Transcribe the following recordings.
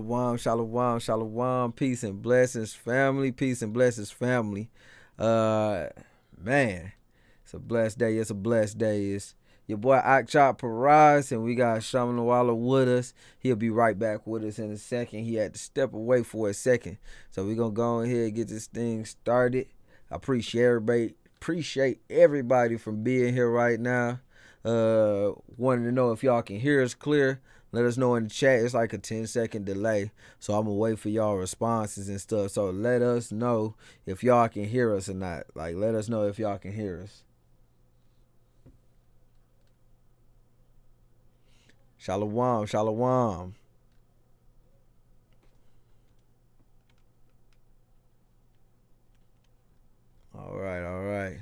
Shalom, shalom, shalom. Peace and blessings, family. Peace and blessings, family. Uh, man, it's a blessed day. It's a blessed day. It's your boy Akchop Paraz, and we got Shaman Walla with us. He'll be right back with us in a second. He had to step away for a second, so we're gonna go ahead and get this thing started. I appreciate everybody from being here right now. Wanted to know if y'all can hear us clear. Let us know in the chat. It's like a 10-second delay, so I'm gonna wait for y'all responses and stuff. So let us know if y'all can hear us or not. Like, let us know if y'all can hear us. Shalom, shalom. All right, all right.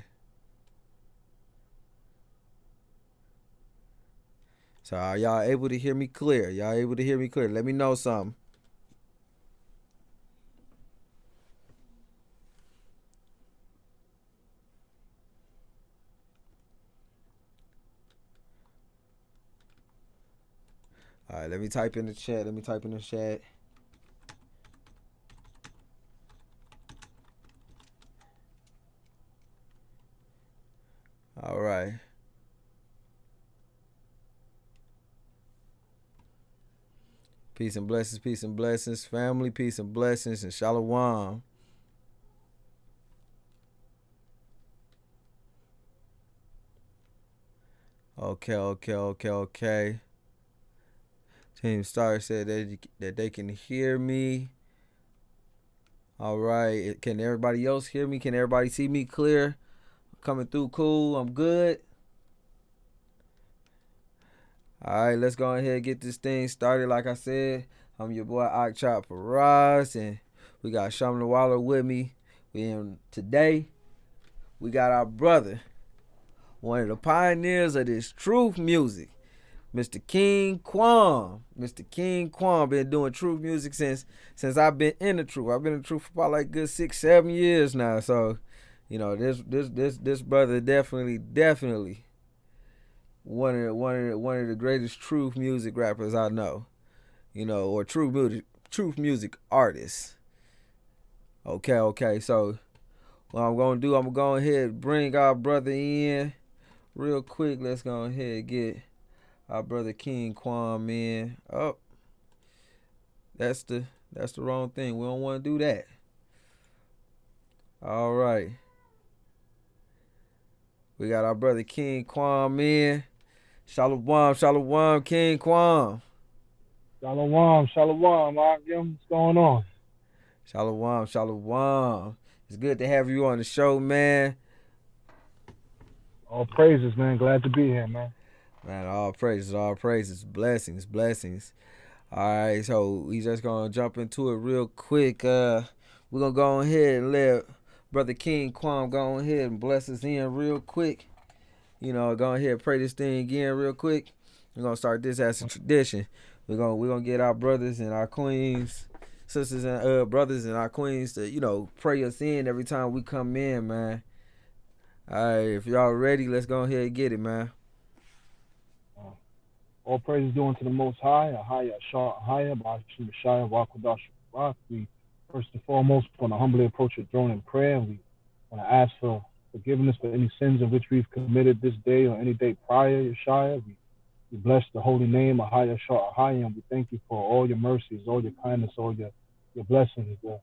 So are y'all able to hear me clear? Y'all able to hear me clear? Let me know something. All right, let me type in the chat. All right. Peace and blessings, family. Peace and blessings, and shalom. Okay. Team Star said that they can hear me. All right. Can everybody else hear me? Can everybody see me clear? Coming through cool. I'm good. All right, let's go ahead and get this thing started. Like I said, I'm your boy Akchop Paraz, and we got Shaman Waller with me. Today, we got our brother, one of the pioneers of this truth music, Mr. King QAM. Mr. King QAM been doing truth music since I've been in the truth. I've been in the truth for about like good 6-7 years now. So, this brother definitely one of the greatest truth music rappers I know. Or truth music artists. Okay. So what I'm gonna do, I'm gonna go ahead and bring our brother in real quick. Let's go ahead and get our brother King QAM in. Oh, that's the wrong thing. We don't want to do that. All right. We got our brother King QAM in. Shalom, King QAM. Shalom, Akim. What's going on? Shalom. It's good to have you on the show, man. All praises, man. Glad to be here, man. Man, all praises, blessings. All right, so we just gonna jump into it real quick. We're gonna go ahead and let Brother King QAM go ahead and bless us in real quick. Go ahead and pray this thing again real quick. We're gonna start this as a tradition. We're gonna get our brothers and our queens, sisters and brothers and our queens to pray us in every time we come in, man. All right, if y'all ready, let's go ahead and get it, man. All praises due unto the Most High, Ahaya, Shah, Ahaya, Bashim, Shaya, Wakudash, Rock. We first and foremost want to humbly approach your throne in prayer. We want to ask for forgiveness for any sins of which we've committed this day or any day prior, Yeshaya. We bless the holy name, Ahaya, Shah, Ahaya, and we thank you for all your mercies, all your kindness, all your blessings, for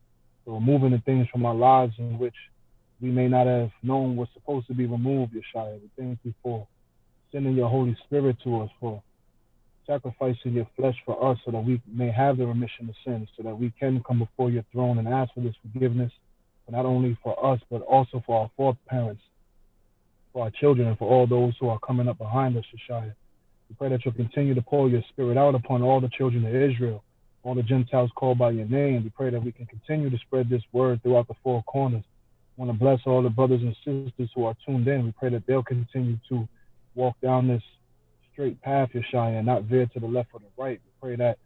removing the things from our lives in which we may not have known was supposed to be removed, Yeshaya. We thank you for sending your Holy Spirit to us, for sacrificing your flesh for us so that we may have the remission of sins, so that we can come before your throne and ask for this forgiveness, not only for us, but also for our foreparents, for our children, and for all those who are coming up behind us, Yeshaya. We pray that you'll continue to pour your spirit out upon all the children of Israel, all the Gentiles called by your name. We pray that we can continue to spread this word throughout the four corners. I want to bless all the brothers and sisters who are tuned in. We pray that they'll continue to walk down this straight path, Yeshaya, and not veer to the left or the right. We pray that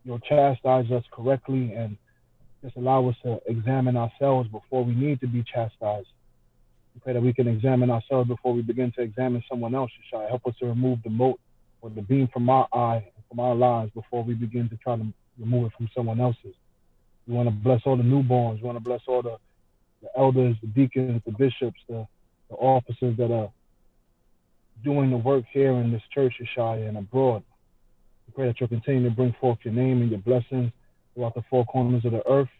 you'll chastise us correctly and just allow us to examine ourselves before we need to be chastised. We pray that we can examine ourselves before we begin to examine someone else, Yeshaya. Help us to remove the mote or the beam from our eye and from our lives before we begin to try to remove it from someone else's. We want to bless all the newborns. We want to bless all the elders, the deacons, the bishops, the officers that are doing the work here in this church, Yeshaya, and abroad. We pray that you'll continue to bring forth your name and your blessings throughout the four corners of the earth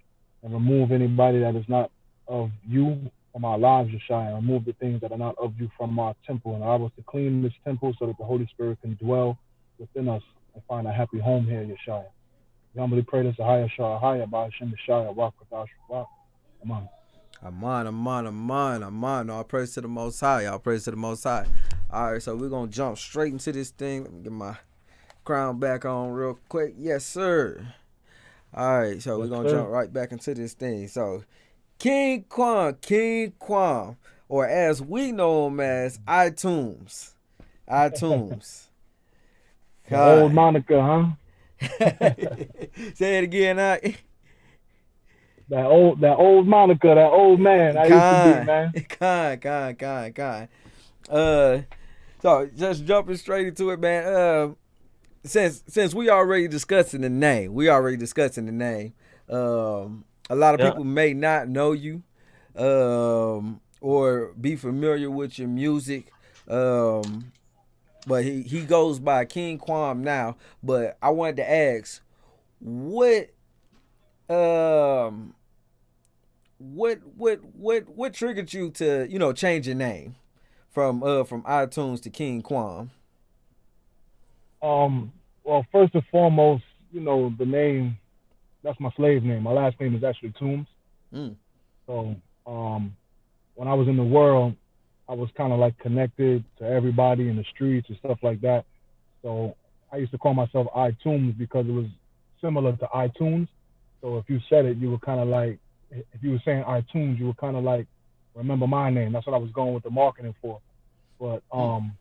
and remove anybody that is not of you from our lives, Yeshua, and remove the things that are not of you from our temple and allow us to clean this temple so that the Holy Spirit can dwell within us and find a happy home here, Yeshua. We humbly pray this, Ahaya Shah, Ahaya, by Hashem Yeshua, Walk with us, Walk. Amen. Aman. All praise to the Most High. All praise to the Most High. All right, so we're going to jump straight into this thing. Let me get my crown back on real quick. Yes, sir. All right, so we're going to jump right back into this thing. So, King QAM, or as we know him as iTunes. Old Monica, huh? Say it again, That old Monica, that old man I used to be, man. So just jumping straight into it, man. Since we already discussing the name, a lot of people may not know you, or be familiar with your music. But he goes by King QAM now. But I wanted to ask, what triggered you to change your name from iTunes to King QAM? Well, first and foremost, the name, that's my slave name. My last name is actually Toombs. So when I was in the world, I was kind of like connected to everybody in the streets and stuff like that. So I used to call myself iTunes because it was similar to iTunes. So if you said it, you were kind of like, if you were saying iTunes, you were kind of like, remember my name. That's what I was going with the marketing for. But and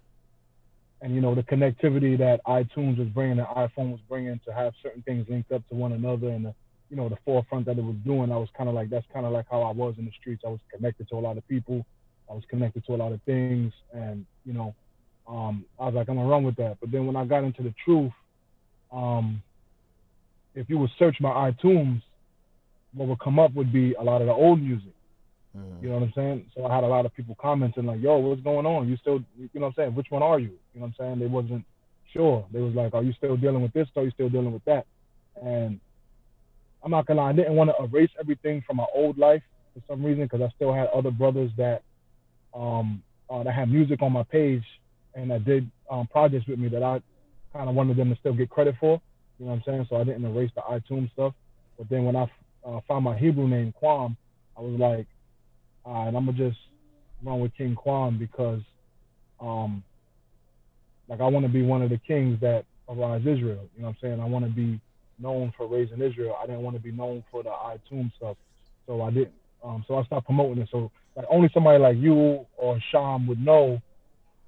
the connectivity that iTunes was bringing, the iPhone was bringing, to have certain things linked up to one another, and the forefront that it was doing, I was kind of like, that's kind of like how I was in the streets. I was connected to a lot of people. I was connected to a lot of things, and I was like, I'm gonna run with that. But then when I got into the truth, if you would search my iTunes, what would come up would be a lot of the old music. You know what I'm saying? So I had a lot of people commenting like, yo, what's going on? You still, you know what I'm saying? Which one are you? You know what I'm saying? They wasn't sure. They was like, are you still dealing with this? Or are you still dealing with that? And I'm not gonna lie, I didn't want to erase everything from my old life for some reason, because I still had other brothers that had music on my page and that did projects with me that I kind of wanted them to still get credit for. You know what I'm saying? So I didn't erase the iTunes stuff. But then when I found my Hebrew name, QAM, I was like, all right, I'm gonna just run with King QAM because, like, I want to be one of the kings that arise Israel. You know what I'm saying? I want to be known for raising Israel. I didn't want to be known for the iTunes stuff, so I didn't. So I stopped promoting it. So like only somebody like you or Sham would know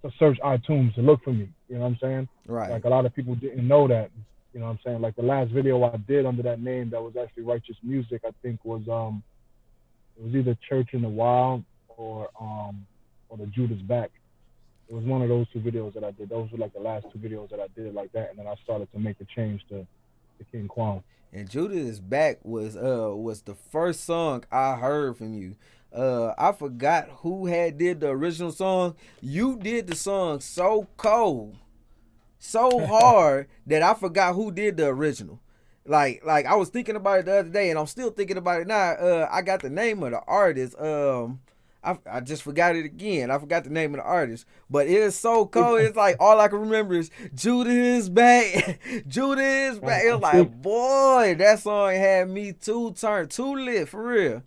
to search iTunes to look for me. You know what I'm saying? Right. Like a lot of people didn't know that. You know what I'm saying? Like the last video I did under that name that was actually Righteous Music, I think was it was either Church in the Wild or the Judas Back. It was one of those two videos that I did. Those were like the last two videos that I did like that, and then I started to make the change to King QAM. And Judas Back was the first song I heard from you. I forgot who had did the original song. You did the song so cold, so hard that I forgot who did the original. Like I was thinking about it the other day, and I'm still thinking about it now. I got the name of the artist. I just forgot it again. I forgot the name of the artist, but it is so cold. It's like all I can remember is Judas Back. Judas Back. It was like, boy, that song had me too lit for real.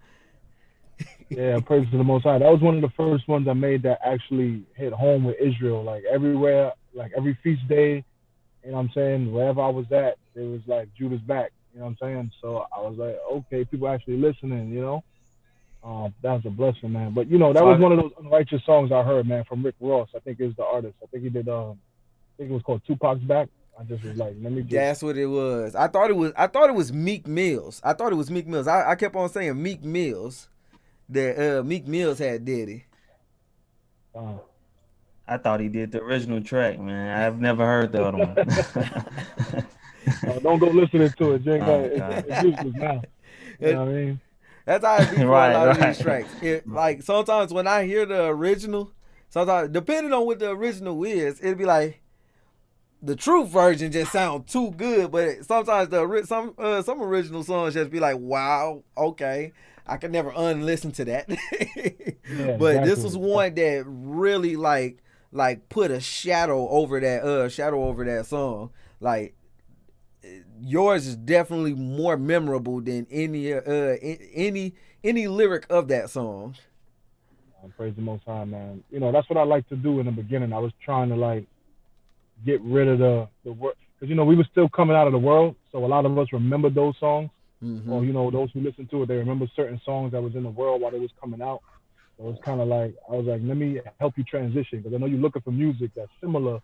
Yeah, praise to the Most High. That was one of the first ones I made that actually hit home with Israel. Like everywhere, like every feast day, you know what I'm saying? Wherever I was at, it was like Judas Back. You know what I'm saying? So I was like, okay, people actually listening, that was a blessing, man. But that was one of those unrighteous songs I heard, man, from Rick Ross. I think is the artist. I think he did. I think it was called Tupac's Back. I just was like, let me. That's what it was. I thought it was Meek Mills. I kept on saying Meek Mills. That Meek Mills had did it. I thought he did the original track, man. I've never heard the other one. Don't go listening to it. Jay. God. It's useless now. You know what I mean? That's how it be for a Right, lot of these right. tracks. Like sometimes when I hear the original, sometimes depending on what the original is, it'd be like the true version just sound too good. But sometimes some original songs just be like, wow, okay, I could never unlisten to that. Yeah, But this was exactly. one that really put a shadow over that song. Like yours is definitely more memorable than any lyric of that song. Praise the Most High, man. You know, that's what I like to do in the beginning. I was trying to like get rid of the word because we were still coming out of the world, so a lot of us remember those songs, Mm-hmm. or those who listen to it, they remember certain songs that was in the world while they was coming out. So it's kind of like I was like, let me help you transition because I know you're looking for music that's similar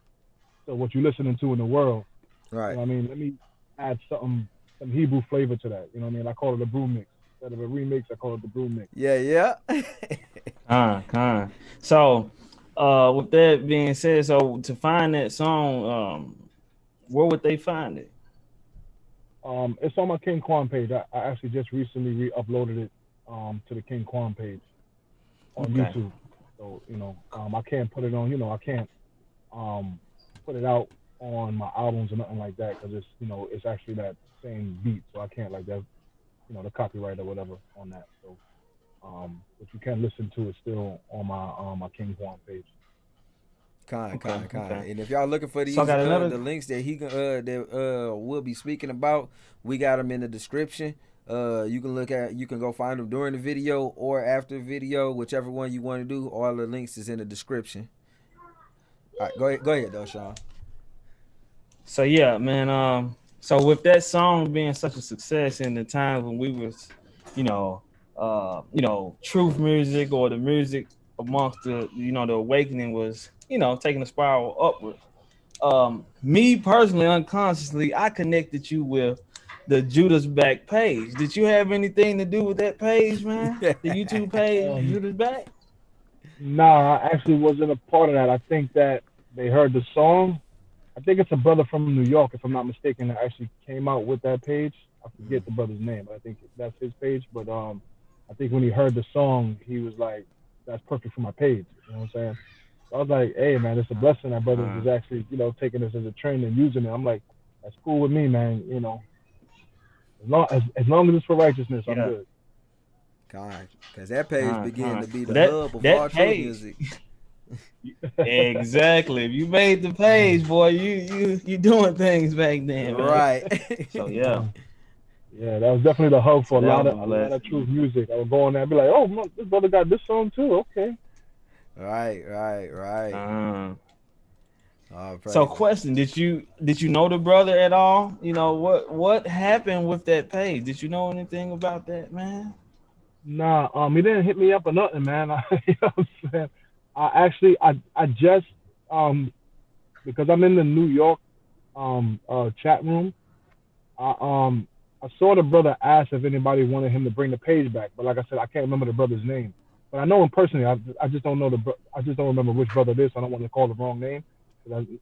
to what you're listening to in the world. You Right. know what I mean? Let me add some Hebrew flavor to that. You know what I mean? I call it a brew mix instead of a remix. I call it the brew mix. Yeah, yeah. So, with that being said, so to find that song, where would they find it? It's on my King Kwan page. I actually just recently re-uploaded it to the King Kwan page on Okay. YouTube. So I can't put it on. I can't put it out on my albums or nothing like that because it's actually that same beat. So I can't like that. The copyright or whatever on that. So but you can listen to it still on my King Kwan page. Okay. Okay. And if y'all looking for So I these got another. the links that we'll be speaking about, we got them in the description. You can go find them during the video or after the video, whichever one you want to do. All the links is in the description. All right, go ahead though, Sean. So yeah, man. So with that song being such a success in the times when we was, truth music or the music amongst the awakening was, taking a spiral upward. Me personally, unconsciously, I connected you with the Judas Back page. Did you have anything to do with that page, man? The YouTube page, Um, Judas Back? nah, I actually wasn't a part of that. I think that they heard the song. I think it's a brother from New York, if I'm not mistaken, that actually came out with that page. I forget the brother's name, but I think that's his page. But I think when he heard the song, he was like, "That's perfect for my page." You know what I'm saying? So I was like, "Hey, man, it's a blessing that brother Uh, is actually, taking this as a trend and using it." I'm like, "That's cool with me, man. As long as it's for righteousness, I'm yeah, good." God, because that page began to be the that hub of all that truth page. music. Exactly. If you made the page, boy, you doing things back then, man. Right. So yeah. Uh, yeah, that was definitely the hub for So a that lot was of a a lot of blessing. truth music. I would go on there and be like, "Oh, look, this brother got this song too. Okay." Right. Uh, All so praises. question, did you know the brother at all? What happened with that page? Did you know anything about that, man? Nah, he didn't hit me up or nothing, man. You know what I'm saying? I just um because I'm in the New York chat room. I I saw the brother ask if anybody wanted him to bring the page back, but like I said, I can't remember the brother's name. But I know him personally. I just don't know I just don't remember which brother it is. So I don't want to call the wrong name.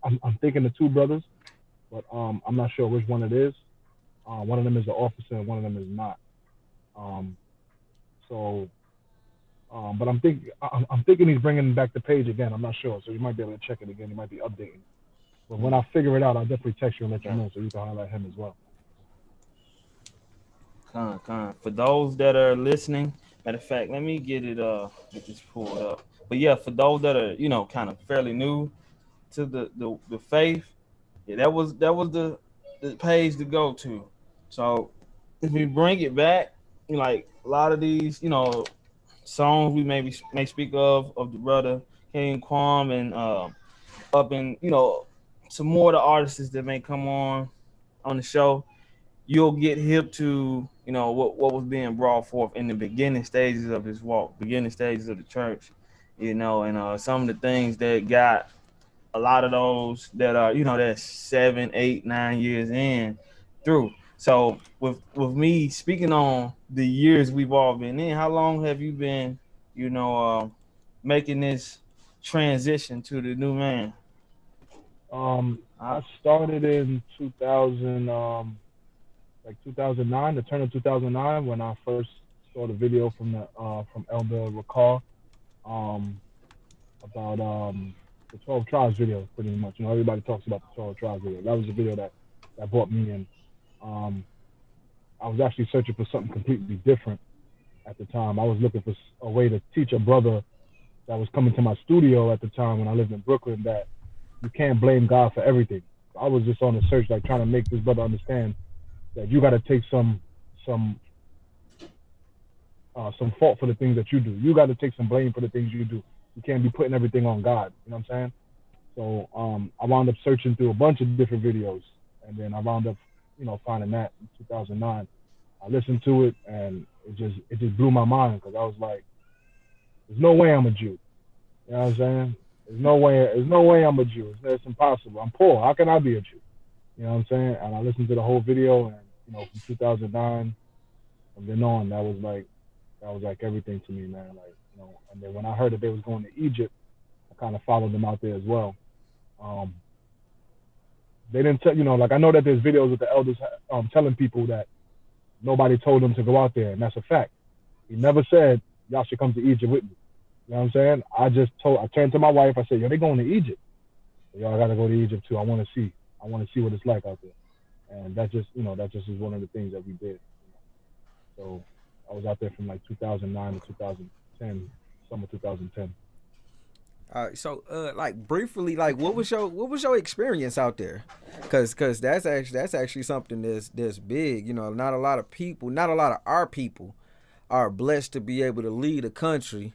I'm thinking the two brothers, but I'm not sure which one it is. One of them is the officer, and one of them is not. Um, so but I'm thinking he's bringing back the page again. I'm not sure, so you might be able to check it again. He might be updating. But when I figure it out, I'll definitely text you and let you Okay. know so you can highlight him as well. For those that are listening, matter of fact, let me get this pulled up. But yeah, for those that are kind of fairly new to the faith, yeah, that was the page to go to. So if we bring it back, like a lot of these, songs we may speak of the brother King Kwam and up in some more of the artists that may come on the show, you'll get hip to what was being brought forth in the beginning stages of his walk, beginning stages of the church, and some of the things that got a lot of those that are that's 7, 8, 9 years in through. So with me speaking on the years we've all been in, how long have you been you know uh, making this transition to the new man? I started in 2000, like 2009, the turn of 2009, when I first saw the video from Elder Rakar, um, about the 12 tribes video, pretty much. You know, everybody talks about the 12 tribes video. That was the video that brought me in. Um, I was actually searching for something completely different at the time. I was looking for a way to teach a brother that was coming to my studio at the time when I lived in Brooklyn that you can't blame God for everything. I was just on a search, like trying to make this brother understand that you got to take some some fault for the things that you do. You got to take some blame for the things you do. You can't be putting everything on God. You know what I'm saying? So I wound up searching through a bunch of different videos, and then I wound up, finding that in 2009. I listened to it, and it just blew my mind because I was like, "There's no way I'm a Jew." You know what I'm saying? There's no way I'm a Jew. It's impossible. I'm poor. How can I be a Jew? You know what I'm saying? And I listened to the whole video, and from 2009 from then on, that was like everything to me, man. Like, and then when I heard that they was going to Egypt, I kind of followed them out there as well. They didn't tell, like I know that there's videos with the elders telling people that nobody told them to go out there, and that's a fact. He never said y'all should come to Egypt with me. You know what I'm saying? I turned to my wife. I said, yo, they going to Egypt. Y'all got to go to Egypt too. I want to see what it's like out there. And that just is one of the things that we did. So I was out there from like 2009 to 2010, summer 2010. All right, so like briefly, like what was your experience out there? Cause that's actually something that's big. Not a lot of people, not a lot of our people, are blessed to be able to lead a country,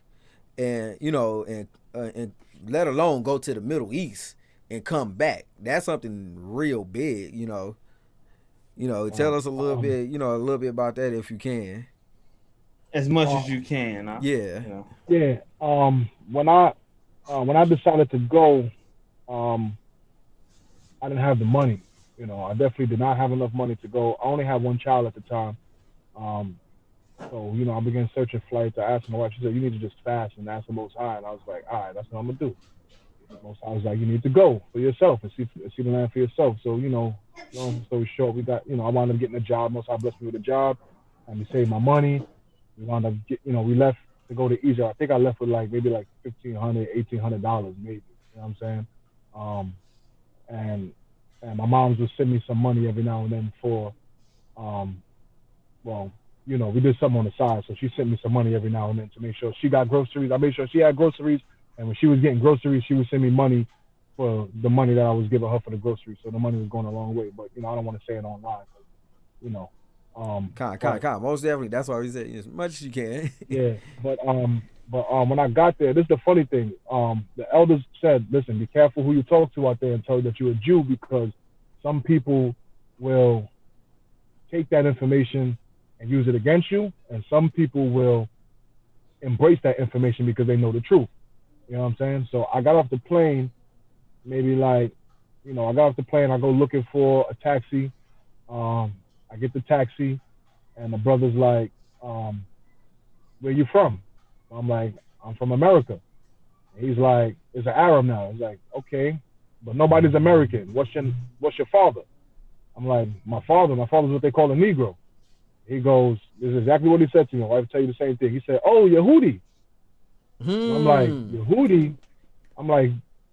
and and let alone go to the Middle East and come back. That's something real big. Tell us a little bit about that if you can. As much as you can. Huh? Yeah. Yeah. When I decided to go, I didn't have the money. I definitely did not have enough money to go. I only had one child at the time. So, I began searching flights. I asked my wife, she said, you need to just fast and ask the Most High. And I was like, all right, that's what I'm going to do. The Most High was like, you need to go for yourself and see the land for yourself. So, long story short, I wound up getting a job. Most High blessed me with a job. And we saved my money. We wound up, we left to go to Egypt. I think I left with maybe $1,500, $1,800 maybe. You know what I'm saying? And my mom would send me some money every now and then for, we did something on the side. So she sent me some money every now and then to make sure she got groceries. I made sure she had groceries. And when she was getting groceries, she would send me money for the money that I was giving her for the groceries. So the money was going a long way. But, I don't want to say it online. Most definitely. That's why we say as much as you can. Yeah. But when I got there, this is the funny thing. The elders said, listen, be careful who you talk to out there and tell you that you're a Jew, because some people will take that information and use it against you, and some people will embrace that information because they know the truth. You know what I'm saying? So I got off the plane, maybe I got off the plane, I go looking for a taxi. I get the taxi, and the brother's like, where you from? I'm like, I'm from America. And he's like, it's an Arab now. He's like, okay, but nobody's American. What's your father? I'm like, my father's what they call a Negro. He goes, this is exactly what he said to me. I'll tell you the same thing. He said, oh, Yehudi. I'm like, Yehudi? I'm like,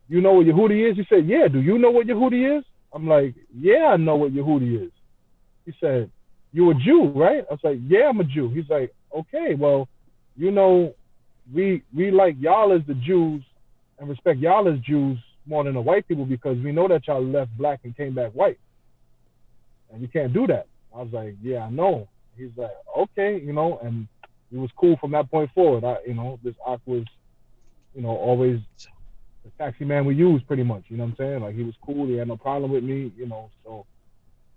you know what Yehudi is? He said, yeah. Do you know what Yehudi is? I'm like, yeah, I know what Yehudi is. He said, you a Jew, right? I was like, yeah, I'm a Jew. He's like, okay, well, we like y'all as the Jews and respect y'all as Jews more than the white people, because we know that y'all left black and came back white. And you can't do that. I was like, yeah, I know. He's like, okay, and it was cool from that point forward. This Ak was, always the taxi man we used pretty much. You know what I'm saying? Like, he was cool. He had no problem with me, so,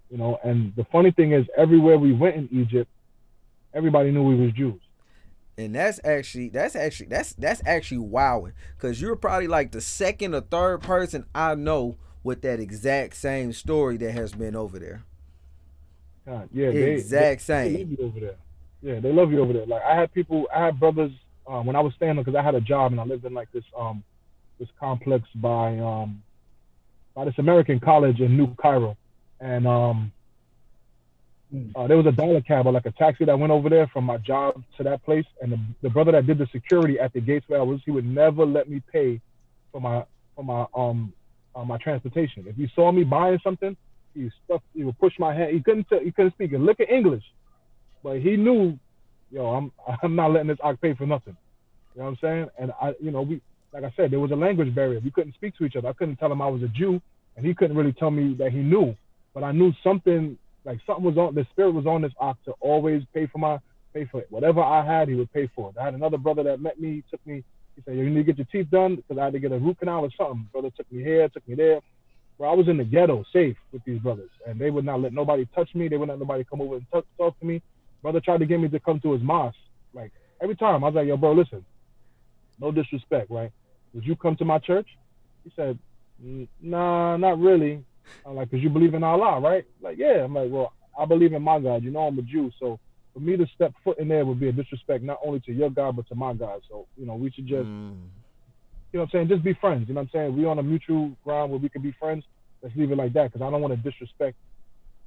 and the funny thing is, everywhere we went in Egypt, everybody knew we was Jews. And that's actually wowing, because you're probably like the second or third person I know with that exact same story that has been over there. God, yeah, same. They love you over there. Yeah, they love you over there. Like, I had brothers when I was staying there, because I had a job and I lived in this complex by by this American college in New Cairo, and there was a dollar cab or like a taxi that went over there from my job to that place, and the brother that did the security at the gates where I was, he would never let me pay for my transportation. If you saw me buying something, he would push my hand. He couldn't speak a lick of English, but he knew, yo, I'm not letting this ox pay for nothing. You know what I'm saying? And we, like I said, there was a language barrier. We couldn't speak to each other. I couldn't tell him I was a Jew, and he couldn't really tell me that he knew. But I knew something, like something was on. The spirit was on this ox to always pay for it. Whatever I had, he would pay for it. I had another brother that met me, took me. He said, "You need to get your teeth done because I had to get a root canal or something." Brother took me here, took me there. Bro, I was in the ghetto, safe with these brothers, and they would not let nobody touch me. They would not let nobody come over and talk to me. Brother tried to get me to come to his mosque. Like every time, I was like, "Yo, bro, listen, no disrespect, right? Would you come to my church?" He said, "Nah, not really." I'm like, "Cause you believe in Allah, right?" Like, yeah. I'm like, "Well, I believe in my God. You know, I'm a Jew, so for me to step foot in there would be a disrespect not only to your God but to my God. So, we should just." You know what I'm saying? Just be friends. You know what I'm saying? We on a mutual ground where we can be friends. Let's leave it like that because I don't want to disrespect,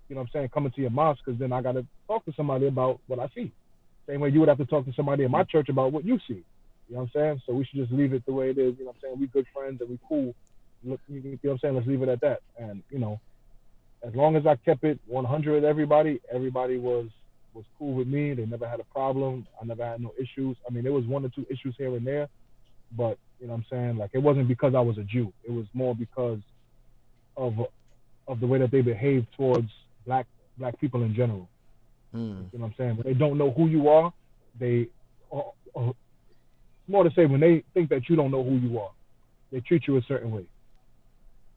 you know what I'm saying, coming to your mosque because then I got to talk to somebody about what I see. Same way you would have to talk to somebody in my church about what you see. You know what I'm saying? So we should just leave it the way it is. You know what I'm saying? We good friends and we cool. Look, you know what I'm saying? Let's leave it at that. And, as long as I kept it 100 with everybody was cool with me. They never had a problem. I never had no issues. I mean, there was 1 or 2 issues here and there. But, you know what I'm saying? Like, it wasn't because I was a Jew. It was more because of the way that they behave towards black people in general. You know what I'm saying? When they don't know who you are, they, more to say, when they think that you don't know who you are, they treat you a certain way.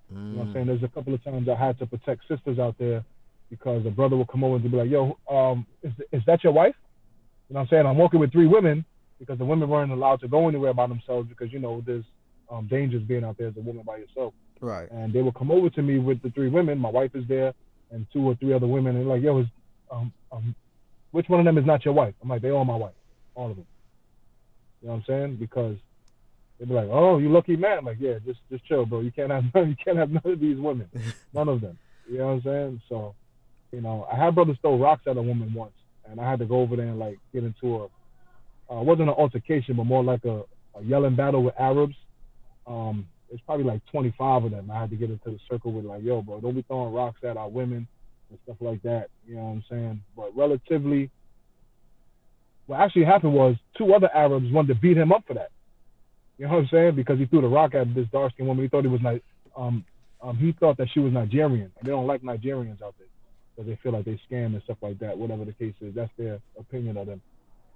You know what I'm saying? There's a couple of times I had to protect sisters out there because a brother would come over and be like, "Yo, is that your wife?" You know what I'm saying? I'm walking with 3 women because the women weren't allowed to go anywhere by themselves because, there's dangers being out there as a woman by yourself. Right. And they would come over to me with the 3 women. My wife is there and 2 or 3 other women. And like, "Yo, which one of them is not your wife?" I'm like, "They all my wife. All of them." You know what I'm saying? Because they'd be like, "Oh, you lucky man." I'm like, "Yeah, just chill, bro. You can't have none of these women. None of them." You know what I'm saying? So, I had brothers throw rocks at a woman once. And I had to go over there and like get into it wasn't an altercation, but more like a yelling battle with Arabs. It's probably like 25 of them. I had to get into the circle with like, "Yo, bro, don't be throwing rocks at our women and stuff like that." You know what I'm saying? But relatively, what actually happened was 2 other Arabs wanted to beat him up for that. You know what I'm saying? Because he threw the rock at this dark-skinned woman. He thought he thought that she was Nigerian, and they don't like Nigerians out there because they feel like they scam and stuff like that. Whatever the case is, that's their opinion of them.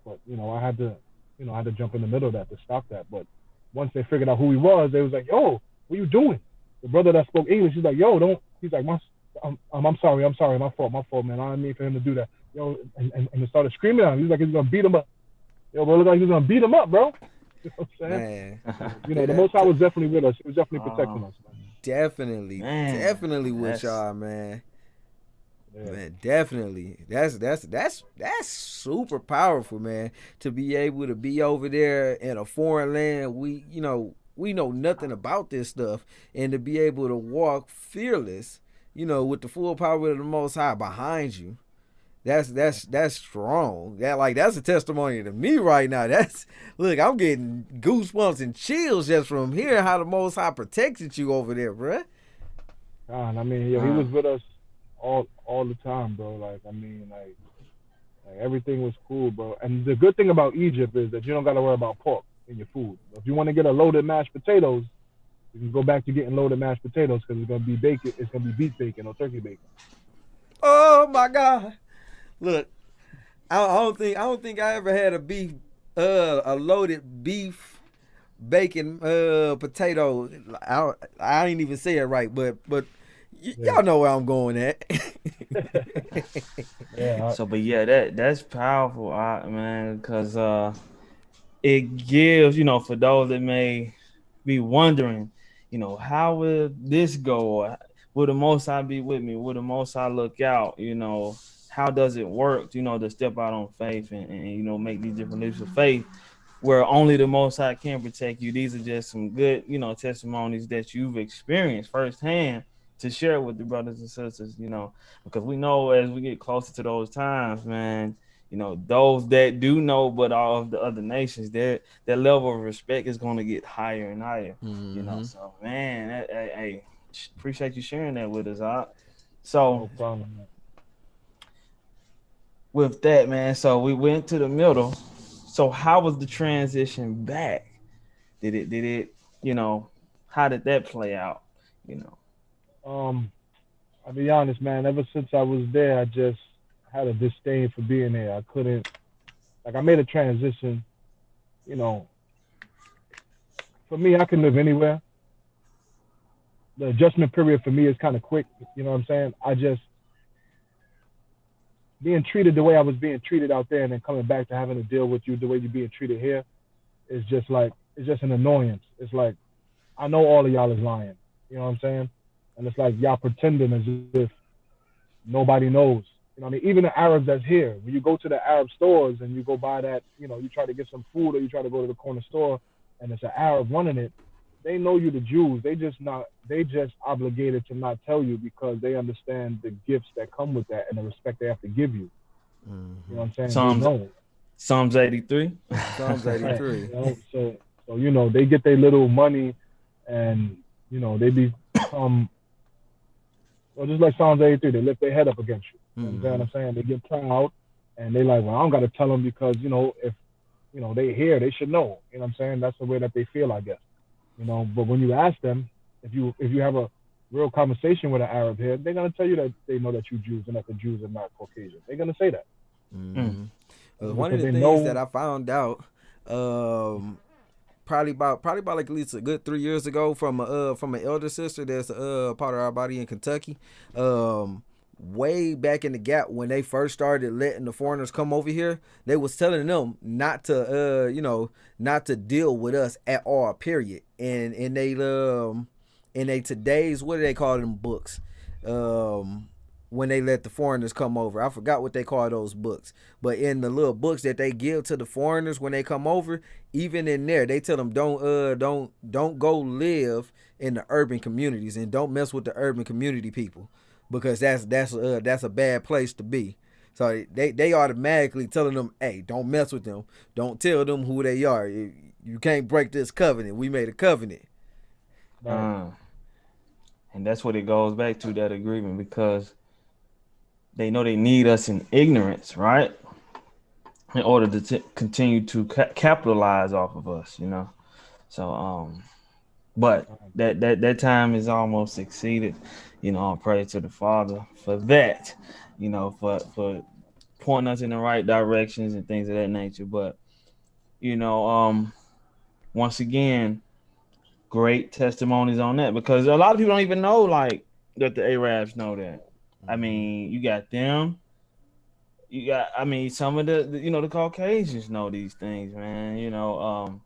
But I had to jump in the middle of that to stop that. But once they figured out who he was, they was like, "Yo, what you doing?" The brother that spoke English, he's like, "Yo, don't." He's like, I'm sorry, my fault, man. I didn't mean for him to do that." Yo, and they started screaming at him. He's like, he's gonna beat him up. Yo, bro, look like he's gonna beat him up, bro. You know what I'm saying? Man. The Most High was definitely with us. He was definitely protecting us. Man. Definitely with y'all, man. Yeah. Man, definitely. That's super powerful, man. To be able to be over there in a foreign land, we know nothing about this stuff, and to be able to walk fearless, with the full power of the Most High behind you. That's strong. That's a testimony to me right now. Look, I'm getting goosebumps and chills just from hearing how the Most High protected you over there, bruh. I mean, he was with us all the time, bro. Like everything was cool, bro. And the good thing about Egypt is that you don't got to worry about pork in your food. If you want to get a loaded mashed potatoes, you can go back to getting loaded mashed potatoes because it's gonna be bacon. It's gonna be beef bacon or turkey bacon. Oh my God! Look, I don't think I ever had a loaded beef bacon potato. I ain't even say it right, but. Y'all know where I'm going at. Yeah. So, but yeah, that's powerful, man, because it gives, for those that may be wondering, how will this go? Will the Most High be with me? Will the Most High look out? How does it work? To step out on faith and make these different leaps of faith. where only the Most High can protect you. These are just some good, testimonies that you've experienced firsthand to share with the brothers and sisters, because we know as we get closer to those times, man, those that do know, but all of the other nations, their level of respect is going to get higher and higher, So, man, hey, appreciate you sharing that with us, huh? So, No problem, man. with that, man, so we went to the middle. So, how was the transition back? Did it, how did that play out? You know. I'll be honest, man. Ever since I was there, I just had a disdain for being there. I couldn't, like, I made a transition. You know, for me, I can live anywhere. The adjustment period for me is kind of quick. You know what I'm saying? I just being treated the way I was being treated out there, and then coming back to having to deal with you the way you're being treated here, is just like it's just an annoyance. It's like I know all of y'all is lying. You know what I'm saying? And it's like y'all pretending as if nobody knows. You know what I mean? Even the Arabs that's here, when you go to the Arab stores and you go buy that, you try to get some food or you try to go to the corner store and it's an Arab running it, they know you the Jews. They just obligated to not tell you because they understand the gifts that come with that and the respect they have to give you. Mm-hmm. You know what I'm saying? Psalms 83. Psalms 83. So they get their little money and they become just like Psalms 83, they lift their head up against you. You know what I'm saying? They get proud and they like, well, I don't gotta tell them because if they hear, they should know. You know what I'm saying? That's the way that they feel, I guess. But when you ask them, if you have a real conversation with an Arab here, they're gonna tell you that they know that you Jews and that the Jews are not Caucasian. They're gonna say that. One of the things that I found out, probably about like at least a good 3 years ago from an elder sister that's part of our body in Kentucky, way back in the gap when they first started letting the foreigners come over here, they was telling them not to deal with us at all, period. And in they today's, what do they call them books, when they let the foreigners come over, I forgot what they call those books, but in the little books that they give to the foreigners when they come over, even in there they tell them don't go live in the urban communities and don't mess with the urban community people, because that's a bad place to be. So they automatically telling them, hey, don't mess with them, don't tell them who they are, you can't break this covenant, we made a covenant. And that's what it goes back to, that agreement, because they know they need us in ignorance, right? In order to continue to capitalize off of us, So, but that time is almost exceeded. I pray to the Father for that, for pointing us in the right directions and things of that nature. But, once again, great testimonies on that, because a lot of people don't even know, like, that the Arabs know that. I mean, you got them. Some of the Caucasians know these things, man.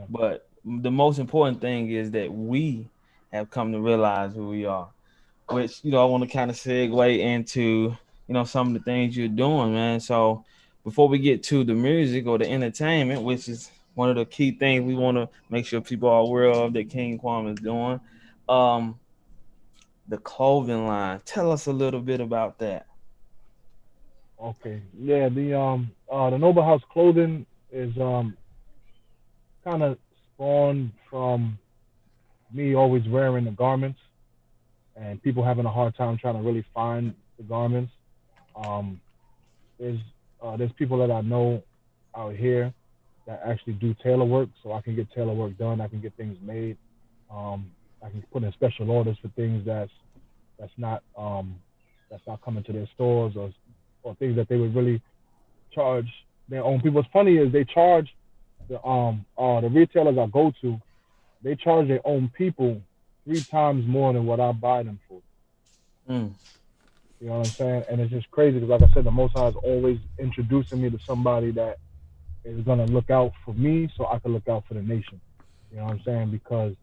But the most important thing is that we have come to realize who we are, which, I want to kind of segue into, some of the things you're doing, man. So before we get to the music or the entertainment, which is one of the key things we want to make sure people are aware of that King QAM is doing, the clothing line. Tell us a little bit about that. Okay. Yeah, the Noble House clothing is kind of spawned from me always wearing the garments and people having a hard time trying to really find the garments. Um, there's people that I know out here that actually do tailor work, so I can get tailor work done. I can get things made. I can put in special orders for things that's not coming to their stores, or things that they would really charge their own people. What's funny is they charge the retailers I go to, they charge their own people 3 times more than what I buy them for. You know what I'm saying? And it's just crazy because, like I said, the Most High is always introducing me to somebody that is gonna look out for me, so I can look out for the nation. You know what I'm saying? Because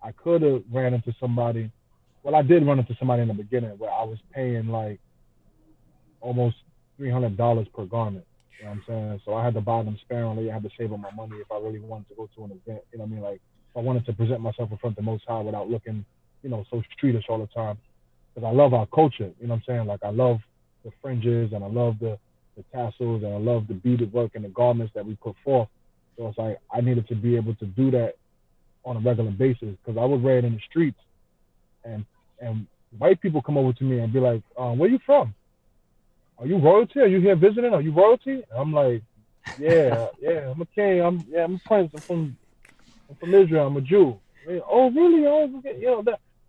I could have ran into somebody. Well, I did run into somebody in the beginning where I was paying like almost $300 per garment. You know what I'm saying? So I had to buy them sparingly. I had to save up my money if I really wanted to go to an event. You know what I mean? Like if I wanted to present myself in front of the Most High without looking, so streetish all the time. Because I love our culture. You know what I'm saying? Like I love the fringes and I love the tassels and I love the beaded work and the garments that we put forth. So it's like I needed to be able to do that on a regular basis because I would wear it in the streets and and white people come over to me and be like, "Where you from? Are you royalty? Are you here visiting? Are you royalty?" And I'm like, "Yeah, I'm a king. I'm a prince. I'm from Israel. I'm a Jew." Oh, really? Oh, okay.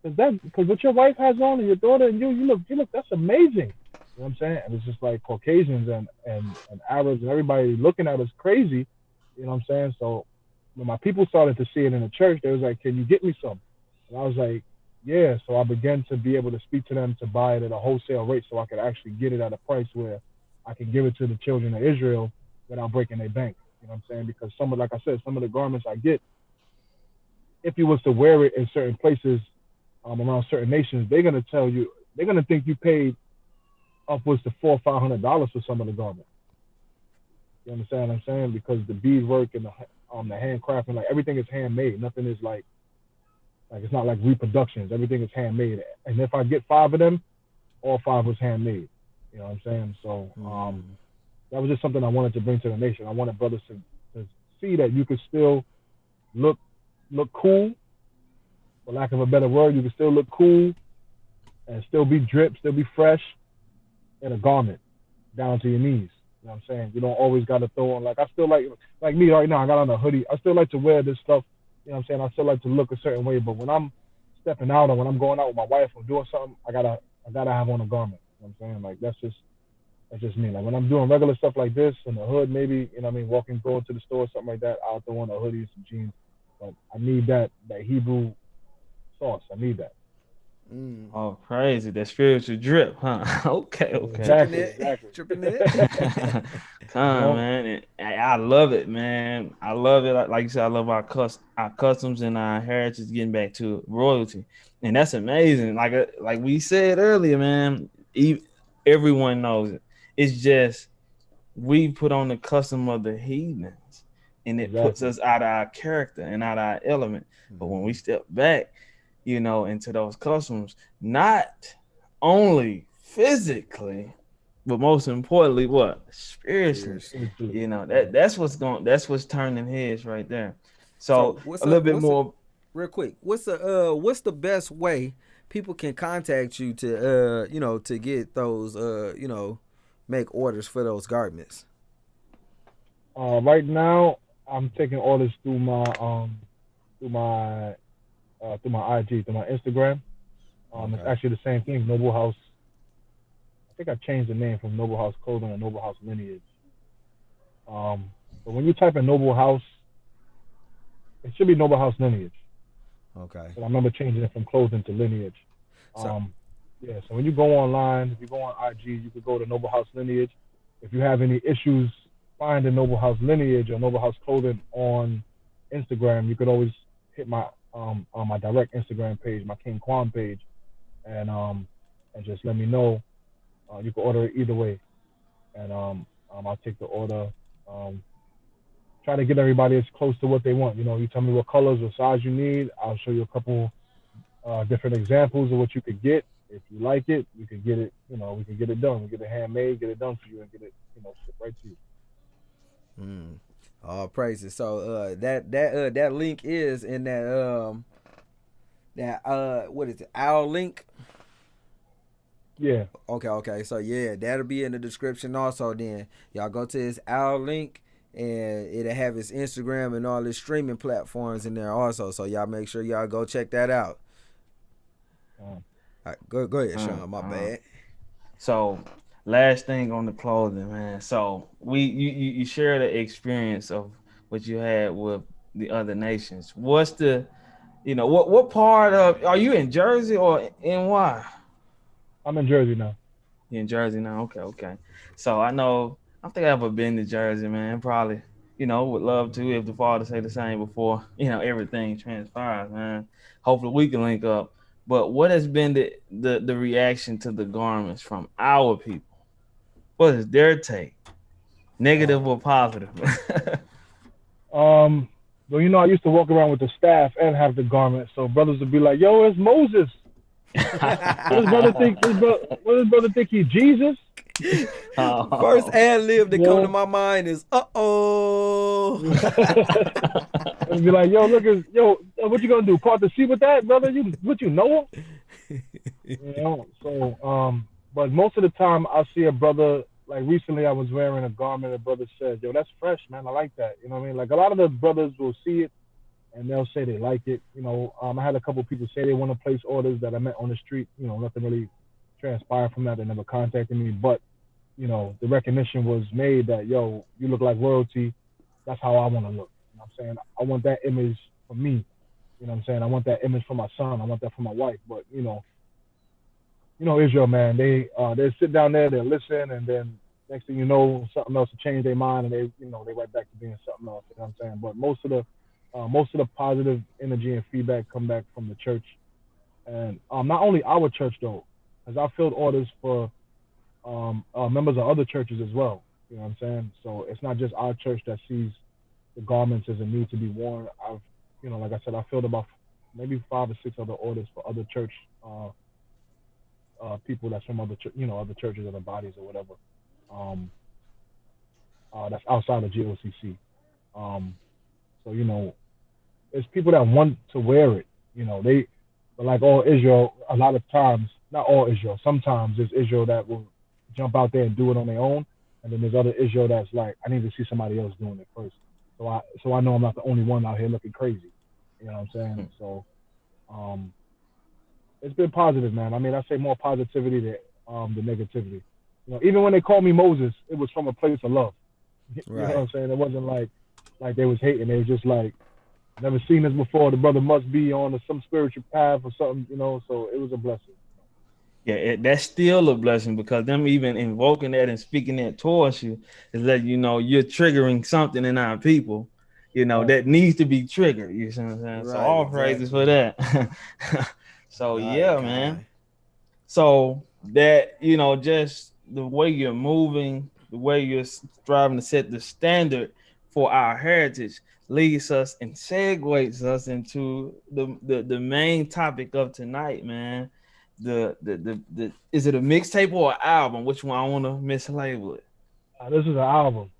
Because what your wife has on and your daughter and you look. That's amazing. You know what I'm saying? And it's just like Caucasians and Arabs and everybody looking at us crazy. You know what I'm saying? So when my people started to see it in the church, they was like, "Can you get me some?" And I was like, "Yeah." So I began to be able to speak to them to buy it at a wholesale rate, so I could actually get it at a price where I can give it to the children of Israel without breaking their bank. You know what I'm saying? Because like I said, some of the garments I get, if you was to wear it in certain places, around certain nations, they're gonna think you paid upwards to $400 or $500 for some of the garments. You understand what I'm saying? Because the beadwork and the handcrafting, like everything is handmade. Nothing is like it's not like reproductions. Everything is handmade. And if I get 5 of them, all 5 was handmade. You know what I'm saying? So that was just something I wanted to bring to the nation. I wanted brothers to see that you could still look cool, for lack of a better word. You can still look cool and still be drip, still be fresh in a garment down to your knees. You know what I'm saying? You don't always got to throw on, like, I still like me right now, I got on a hoodie. I still like to wear this stuff. You know what I'm saying? I still like to look a certain way, but when I'm stepping out or when I'm going out with my wife or doing something, I gotta have on a garment. You know what I'm saying? Like that's just me. Like when I'm doing regular stuff like this in the hood, maybe, you know what I mean, going to the store, something like that, I'll throw on a hoodie and some jeans. But I need that Hebrew sauce. I need that. Oh, crazy. That spiritual drip, huh? Okay. Exactly. Tripping it. Come on, man. And I love it, man. I love it. Like you said, I love our customs and our heritage getting back to royalty. And that's amazing. Like we said earlier, man, everyone knows it. It's just we put on the custom of the heathens and it puts us out of our character and out of our element. But when we step back, into those customs, not only physically, but most importantly, what? Spiritually. That's what's turning heads right there. So a little bit more real quick. What's the best way people can contact you to to get those make orders for those garments? Right now I'm taking orders through my IG, through my Instagram. It's actually the same thing, Noble House. I think I changed the name from Noble House Clothing to Noble House Lineage. But when you type in Noble House, it should be Noble House Lineage. Okay. But I remember changing it from clothing to lineage. So when you go online, if you go on IG, you could go to Noble House Lineage. If you have any issues finding Noble House Lineage or Noble House Clothing on Instagram, you could always hit my on my direct Instagram page, my King QAM page, and just let me know. You can order it either way, and I'll take the order. Try to get everybody as close to what they want. You tell me what colors or size you need. I'll show you a couple different examples of what you could get. If you like it, you can get it. We can get it done. We get it handmade, get it done for you, and get it shipped right to you. All praises. So that link is in that what is it? Our link. Yeah. Okay. So yeah, that'll be in the description also. Then y'all go to his Our link and it'll have his Instagram and all his streaming platforms in there also. So y'all make sure y'all go check that out. All right, go ahead, Sean. My bad. So last thing on the clothing, man. So you share the experience of what you had with the other nations. What's the, what part of, are you in Jersey or NY? I'm in Jersey now. You're in Jersey now? Okay. So I think I've ever been to Jersey, man. Probably, would love to if the father say the same before, everything transpires, man. Hopefully we can link up. But what has been the reaction to the garments from our people? What is their take? Negative or positive? Well, you know, I used to walk around with the staff and have the garment, so brothers would be like, "Yo, it's Moses." What does brother think? What does brother think? He Jesus? First ad lib that come to Yeah. my mind is "uh-oh." And be like, "Yo, look at what you gonna do? Part the sea with that, brother? What you know?" You know. So, but most of the time I see a brother. Like recently, I was wearing a garment. A brother said, "Yo, that's fresh, man. I like that." You know what I mean? Like a lot of the brothers will see it and they'll say they like it. You know, I had a couple people say they want to place orders that I met on the street. You know, nothing really transpired from that. They never contacted me, but you know, the recognition was made that, yo, you look like royalty. That's how I want to look. You know what I'm saying? I want that image for me. You know what I'm saying? I want that image for my son. I want that for my wife. But Israel, man, they sit down there, they listen, and then next thing you know, something else will change their mind, and they right back to being something else. You know what I'm saying? But most of the positive energy and feedback come back from the church, and not only our church though, as I filled orders for members of other churches as well. You know what I'm saying? So it's not just our church that sees the garments as a need to be worn. Like I said, I filled about maybe 5 or 6 other orders for other church people that's from other churches, other bodies or whatever. That's outside of GOCC. So it's people that want to wear it. But like all Israel, a lot of times, not all Israel, sometimes there's Israel that will jump out there and do it on their own, and then there's other Israel that's like, I need to see somebody else doing it first, so I know I'm not the only one out here looking crazy. You know what I'm saying? So, it's been positive, man. I mean, I say more positivity than the negativity. Even when they called me Moses, it was from a place of love. You know what I'm saying? It wasn't like they was hating. They was just like, never seen this before. The brother must be on some spiritual path or something, so it was a blessing. Yeah, that's still a blessing, because them even invoking that and speaking that towards you is that, you're triggering something in our people, Right. that needs to be triggered. You see what I'm saying? Right, so all praises for that. So yeah, man. So that, just the way you're moving, the way you're striving to set the standard for our heritage leads us and segues us into the main topic of tonight, man. The is it a mixtape or an album? Which one? I want to mislabel it. This is an album.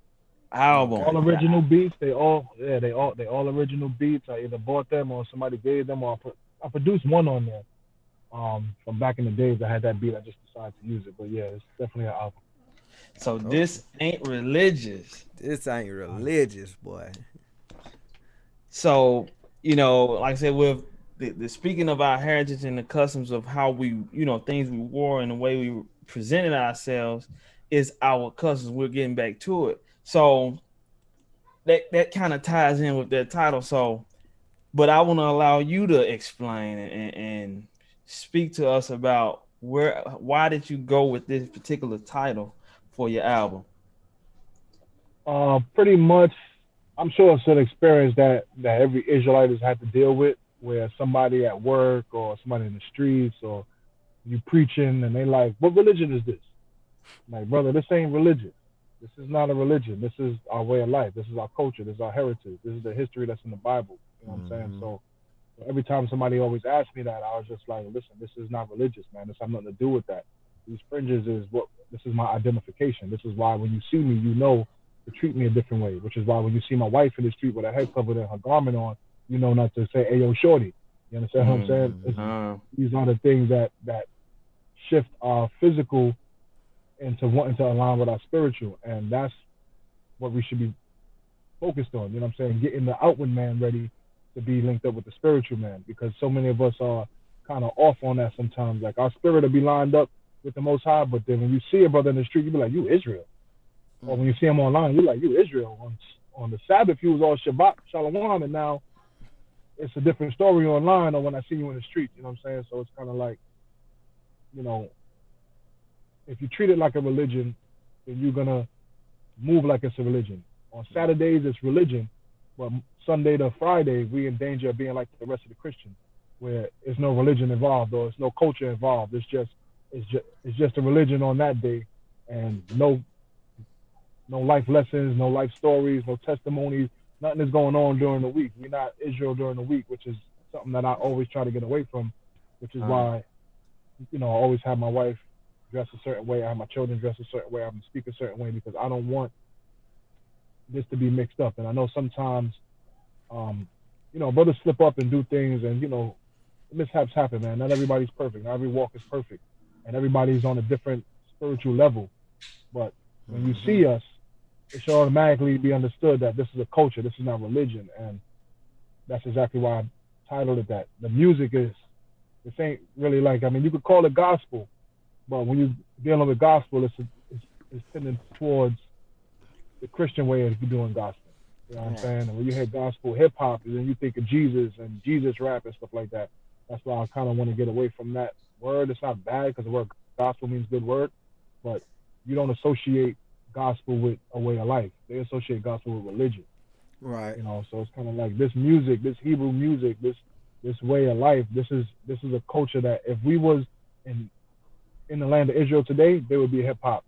Album. All original beats. They all original beats. I either bought them or somebody gave them, or I produced one on there. From back in the days, I had that beat. I just decided to use it. But yeah, it's definitely an album. So this ain't religious. This ain't religious, boy. So, like I said, with the speaking of our heritage and the customs of how we, things we wore and the way we presented ourselves is our customs. We're getting back to it. So that kind of ties in with that title. So, but I want to allow you to explain and speak to us about why did you go with this particular title for your album? Pretty much, I'm sure it's an experience that every Israelite has had to deal with, where somebody at work or somebody in the streets or you preaching and they like, what religion is this? I'm like, brother, this ain't religion. This is not a religion. This is our way of life. This is our culture. This is our heritage. This is the history that's in the Bible. You know what I'm saying? So every time somebody always asked me that, I was just like, listen, this is not religious, man. This has nothing to do with that. These fringes this is my identification. This is why when you see me, you know to treat me a different way, which is why when you see my wife in the street with her head covered and her garment on, you know not to say, hey, yo, shorty. You understand what I'm saying? These are the things that shift our physical into wanting to align with our spiritual. And that's what we should be focused on. You know what I'm saying? Getting the outward man ready to be linked up with the spiritual man, because so many of us are kind of off on that sometimes. Like our spirit will be lined up with the Most High, but then when you see a brother in the street, you be like, you Israel. Or when you see him online, you're like, you Israel. On the Sabbath, you was all Shabbat, Shalom, and now it's a different story online or when I see you in the street. You know what I'm saying? So it's kind of like, if you treat it like a religion, then you're going to move like it's a religion. On Saturdays, it's religion, but Sunday to Friday, we in danger of being like the rest of the Christians, where there's no religion involved or there's no culture involved. It's just a religion on that day, and no no life lessons, no life stories, no testimonies. Nothing is going on during the week. We're not Israel during the week, which is something that I always try to get away from, which is why, I always have my wife dress a certain way. I have my children dress a certain way. I have them speak a certain way because I don't want this to be mixed up. And I know sometimes, brothers slip up and do things, and mishaps happen, man. Not everybody's perfect. Not every walk is perfect, and everybody's on a different spiritual level. But when you see us, it should automatically be understood that this is a culture. This is not religion, and that's exactly why I titled it that. The music is, this ain't really like, you could call it gospel, but when you're dealing with gospel, it's tending towards the Christian way of doing gospel. You know what I'm saying? And when you hear gospel hip hop, then you think of Jesus and Jesus rap and stuff like that. That's why I kind of want to get away from that word. It's not bad because the word gospel means good word, but you don't associate gospel with a way of life. They associate gospel with religion. Right. So it's kind of like this music, this Hebrew music, this way of life. This is a culture that if we was in the land of Israel today, there would be hip hop.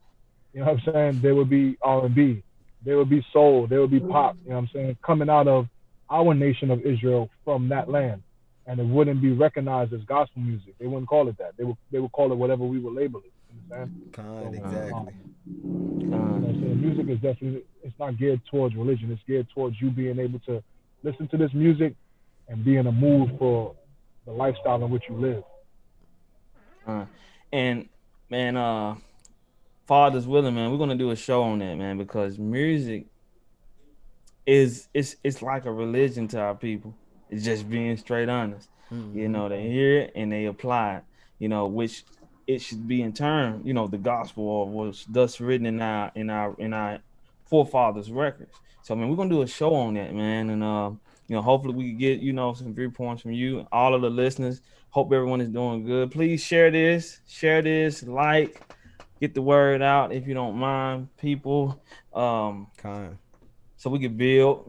You know what I'm saying? There would be R&B. There would be soul. There would be pop. You know what I'm saying? Coming out of our nation of Israel from that land, and it wouldn't be recognized as gospel music. They wouldn't call it that. They would call it whatever we would label it. You understand? Exactly. So music is definitely, it's not geared towards religion. It's geared towards you being able to listen to this music and be in a mood for the lifestyle in which you live. And man, Father's willing, man, we're gonna do a show on that, man, because music it's like a religion to our people. It's just being straight honest. They hear it and they apply it, which it should be in turn, the gospel or was thus written in our forefathers' records. So, man, we're gonna do a show on that, man, and hopefully we can get some viewpoints from you, all of the listeners. Hope everyone is doing good. Please share this, like, get the word out if you don't mind, people. So we can build,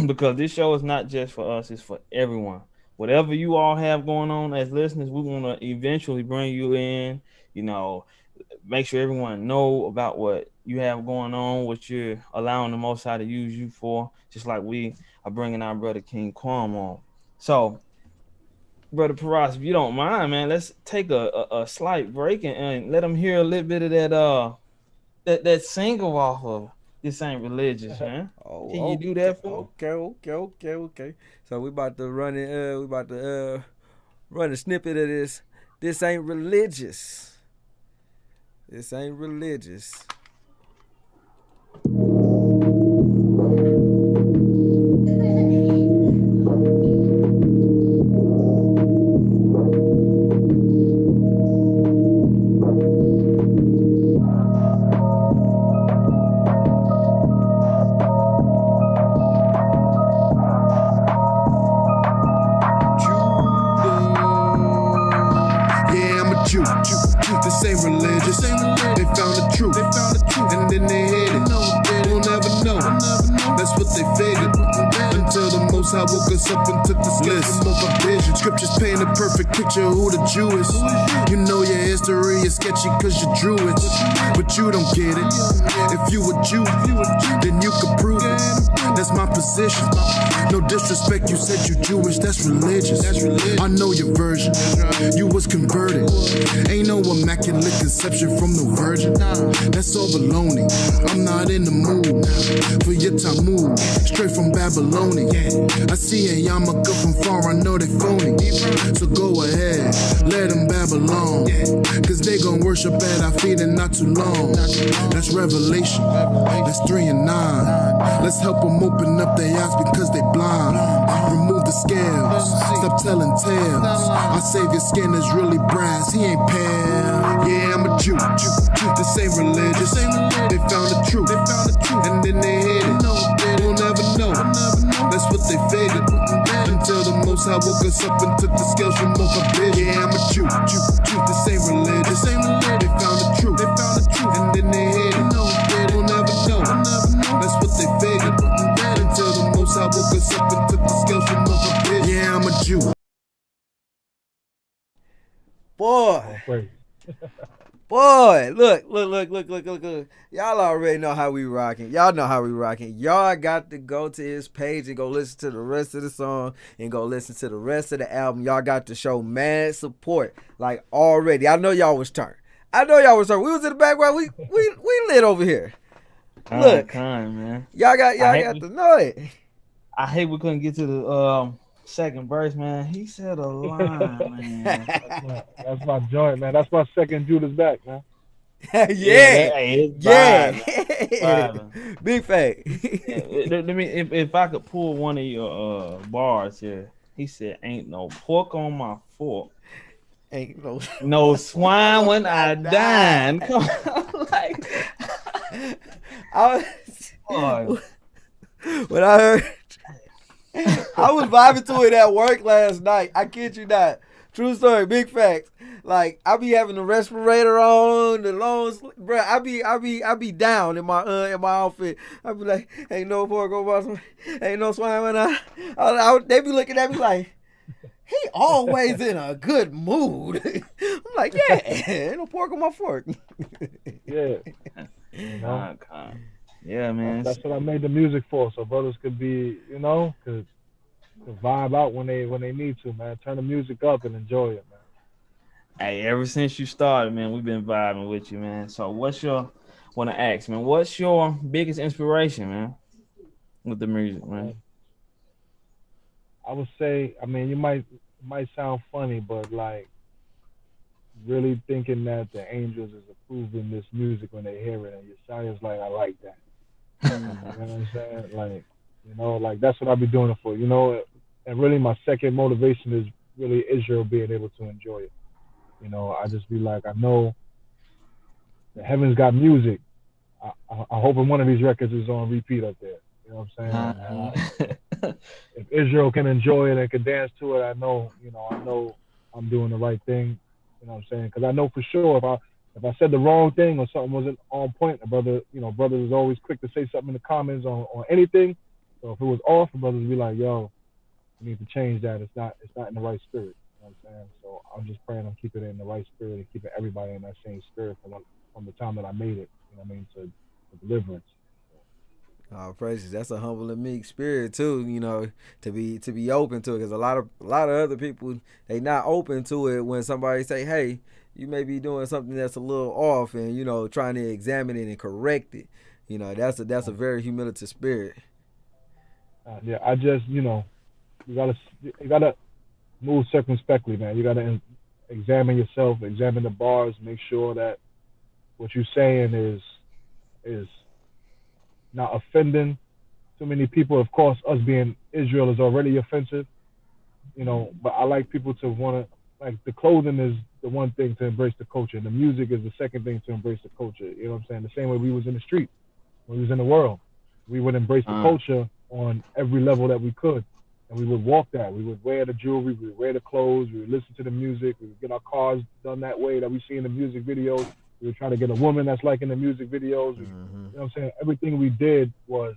because this show is not just for us, it's for everyone. Whatever you all have going on as listeners, we're going to eventually bring you in, make sure everyone know about what you have going on, what you're allowing the Most High to use you for, just like we are bringing our brother King QAM on. So, Brother Paras, if you don't mind, man, let's take a slight break and let them hear a little bit of that single off of This Ain't Religious, man. Can you do that for? Okay. So we about to run it. We about to run a snippet of this. This ain't religious. This ain't religious. This ain't religious. They found the truth, and then they hid it. We'll never know. That's what they figured. Until the Most High woke us up and took this list of our vision. Scriptures paint a perfect picture of who the Jew is. You know your history is sketchy cause you drew it, but you don't get it. If you a Jew, then you could prove it. That's my position. No disrespect, you said you Jewish, that's religious. I know your version. You was converted. Ain't no immaculate conception from no virgin. That's all baloney. I'm not in the mood for your Talmud. Straight from Babylonia. I see a yarmulke from far, I know they phony. So go ahead, let them Babylon. Cause they gon' worship at our feet and not too long. That's Revelation. That's 3 and 9. Let's help them open up their eyes because they blind. Remove the scales, stop telling tales. Our Savior's skin is really brass, he ain't pale. Yeah, I'm a Jew. This ain't religious. They found the truth, and then they hid it. We'll never know. That's what they figured. Until the Most High woke us up and took the scales from off our vision. Yeah, I'm a Jew. This ain't religious. They found the truth, and then they hid it. We'll never know. That's what they figured. Until the Most High woke us up and took the scales from off our vision. Yeah, I'm a Jew. Boy. Boy, look. Y'all already know how we rocking. Y'all know how we rocking. Y'all got to go to his page and go listen to the rest of the song and go listen to the rest of the album. Y'all got to show mad support. Like already. I know y'all was turned. We was in the background. We lit over here. Look. Kind, man. Y'all got to know it. I hate we couldn't get to the second verse, man. He said a line, man. That's my joint, man. That's my second Judas back, man. Yeah. Vibing. Big fake. Let me if I could pull one of your bars here. He said, "Ain't no pork on my fork. Ain't no swine when I dine." Come on, like when I heard, I was vibing to it at work last night. I kid you not. True story, big facts. Like I be having the respirator on, the long, bro. I be down in my outfit. I be like, ain't no pork over, ain't no swine when I they be looking at me like, he always in a good mood. I'm like, yeah, ain't no pork on my fork. Yeah. Yeah, man. That's what I made the music for, so brothers could be, could vibe out when they need to, man. Turn the music up and enjoy it, man. Hey, ever since you started, man, we've been vibing with you, man. So what's your biggest inspiration, man, with the music, man? I would say, I mean, it might sound funny, but like really thinking that the angels is approving this music when they hear it, and Yeshaya's like, I like that. You know what I'm saying? Like that's what I'll be doing it for, and really my second motivation is really Israel being able to enjoy it. I just be like, I know the heavens got music. I hope one of these records is on repeat up there. You know what I'm saying? If Israel can enjoy it and can dance to it, I know I'm doing the right thing. You know what I'm saying? Because I know for sure if I said the wrong thing or something wasn't on point, brothers is always quick to say something in the comments on anything. So if it was off, the brothers would be like, yo, we need to change that. It's not in the right spirit. You know what I'm saying? So I'm just praying I'm keeping it in the right spirit and keeping everybody in that same spirit from the time that I made it. You know what I mean? To deliverance. Oh, praises. That's a humble and meek spirit too, to be open to it. Because a lot of other people, they not open to it when somebody say, hey, you may be doing something that's a little off, and trying to examine it and correct it. That's a very humility spirit. Yeah, I just you gotta move circumspectly, man. You gotta examine yourself, examine the bars, make sure that what you're saying is not offending too many people. Of course, us being Israel is already offensive, but I like people to want to, like, the clothing is the one thing to embrace the culture, and the music is the second thing to embrace the culture. You know what I'm saying? The same way we was in the street, when we was in the world, we would embrace the culture on every level that we could, and we would walk that. We would wear the jewelry, we would wear the clothes, we would listen to the music, we would get our cars done that way that we see in the music videos. We would try to get a woman that's like in the music videos. You know what I'm saying? Everything we did was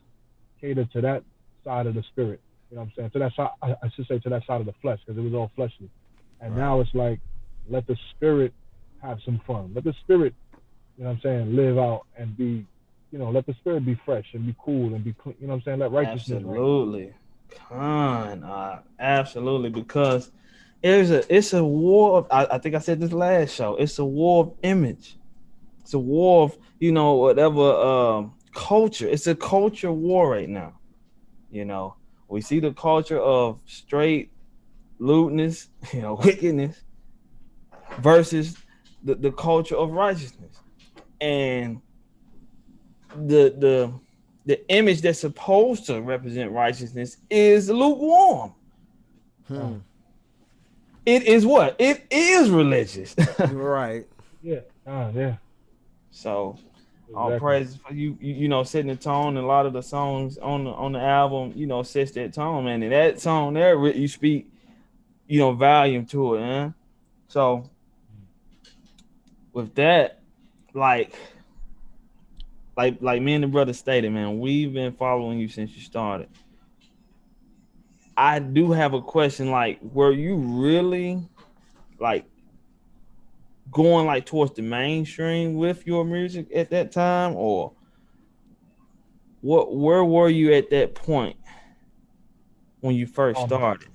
catered to that side of the spirit. You know what I'm saying? To that side, I should say to that side of the flesh, because it was all fleshly. And now it's like, let the spirit have some fun. Let the spirit, you know what I'm saying, live out and be, let the spirit be fresh and be cool and be clean. You know what I'm saying? Let righteousness absolutely reign. Absolutely, because it's a war of, I think I said this last show, it's a war of image. It's a war of, whatever culture. It's a culture war right now. We see the culture of straight lewdness, wickedness, versus the culture of righteousness. And the image that's supposed to represent righteousness is lukewarm. It is what? It is religious. Right. Yeah. Yeah. So all praise for you, setting the tone. And a lot of the songs on the album, sets that tone, man. And that song there, you speak, volume to it, man. So with that, like me and the brother stated, man, we've been following you since you started. I do have a question, like, were you really, like, going like towards the mainstream with your music at that time, or where were you at that point when you first started?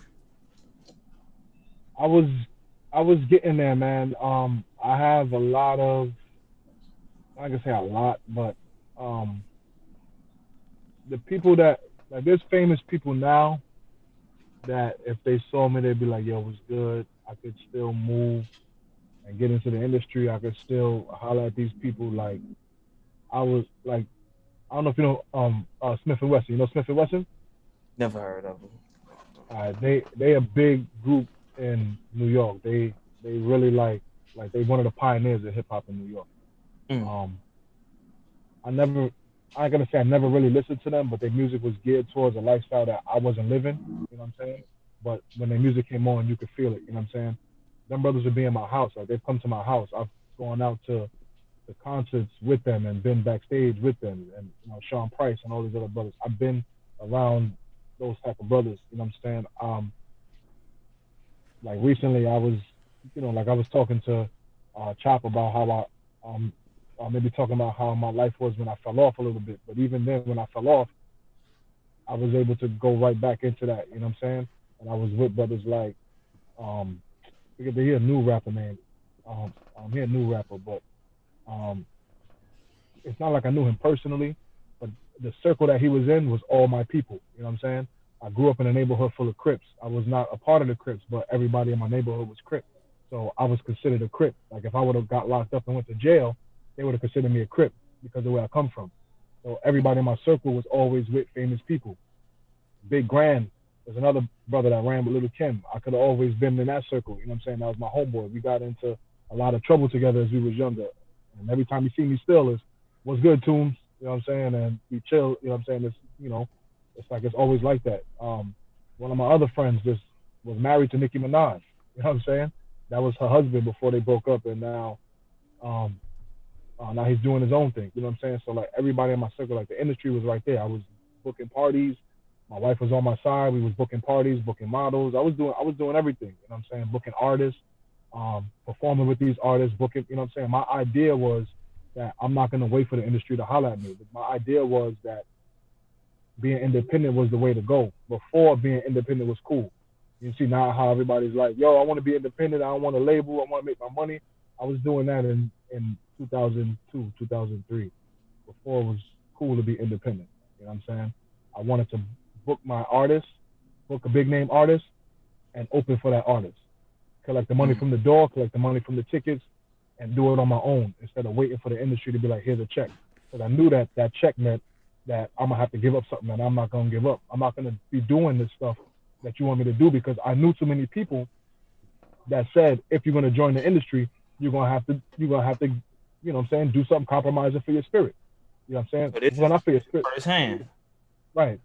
I was getting there, man. I have a lot of, I can say a lot, but the people that, like, there's famous people now that if they saw me, they'd be like, "Yo, what's good?" I could still move and get into the industry. I could still holler at these people. Like, I was like, I don't know if you know Smith and Wesson. You know Smith and Wesson? Never heard of them. They a big group in New York. They really like they one of the pioneers of hip hop in New York. I ain't gonna say I never really listened to them, but their music was geared towards a lifestyle that I wasn't living. You know what I'm saying? But when their music came on, you could feel it. You know what I'm saying? Them brothers would be in my house. Like, they've come to my house. I've gone out to the concerts with them and been backstage with them, and Sean Price and all these other brothers. I've been around those type of brothers. You know what I'm saying? Like recently, I was, like I was talking to Chop about how maybe talking about how my life was when I fell off a little bit. But even then, when I fell off, I was able to go right back into that. You know what I'm saying? And I was with brothers like, forget to hear a new rapper name. He a new rapper, but it's not like I knew him personally, but the circle that he was in was all my people. You know what I'm saying? I grew up in a neighborhood full of Crips. I was not a part of the Crips, but everybody in my neighborhood was Crip. So I was considered a Crip. Like, if I would have got locked up and went to jail, they would have considered me a Crip because of where I come from. So everybody in my circle was always with famous people. Big Grand was another brother that ran with Little Kim. I could have always been in that circle. You know what I'm saying? That was my homeboy. We got into a lot of trouble together as we was younger. And every time you see me still is, "What's good, Toombs?" You know what I'm saying? And we chill. You know what I'm saying? It's like it's always like that. One of my other friends just was married to Nicki Minaj. You know what I'm saying? That was her husband before they broke up, and now he's doing his own thing. You know what I'm saying? So, like, everybody in my circle, like, the industry was right there. I was booking parties. My wife was on my side. We was booking parties, booking models. I was doing everything. You know what I'm saying? Booking artists, performing with these artists, booking. You know what I'm saying? My idea was that I'm not gonna wait for the industry to holler at me. My idea was that being independent was the way to go. Before, being independent was cool. You see now how everybody's like, "Yo, I want to be independent. I don't want a label. I want to make my money." I was doing that in 2002, 2003. Before, it was cool to be independent. You know what I'm saying? I wanted to book my artist, book a big name artist, and open for that artist. Collect the money from the door, collect the money from the tickets, and do it on my own instead of waiting for the industry to be like, "Here's a check." Because I knew that that check meant that I'm gonna have to give up something that I'm not gonna give up. I'm not gonna be doing this stuff that you want me to do, because I knew too many people that said, if you're gonna join the industry, you're gonna have to, you know what I'm saying, do something compromising for your spirit. You know what I'm saying? But it's not for your spirit. firsthand. Right.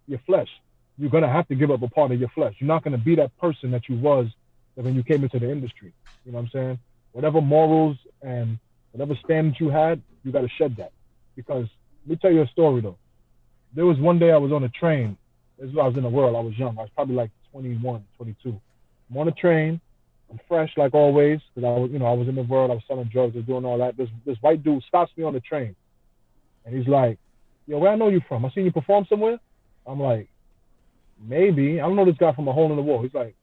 Your flesh. You're gonna have to give up a part of your flesh. You're not gonna be that person that you was when you came into the industry. You know what I'm saying? Whatever morals and whatever standards you had, you gotta shed that. Because let me tell you a story though. There was one day I was on a train. This is when I was in the world. I was young. I was probably like 21, 22. I'm on a train. I'm fresh like always, because I was in the world. I was selling drugs. I was doing all that. This white dude stops me on the train, and he's like, "Yo, where I know you from? I seen you perform somewhere." I'm like, "Maybe. I don't know this guy from a hole in the wall." He's like,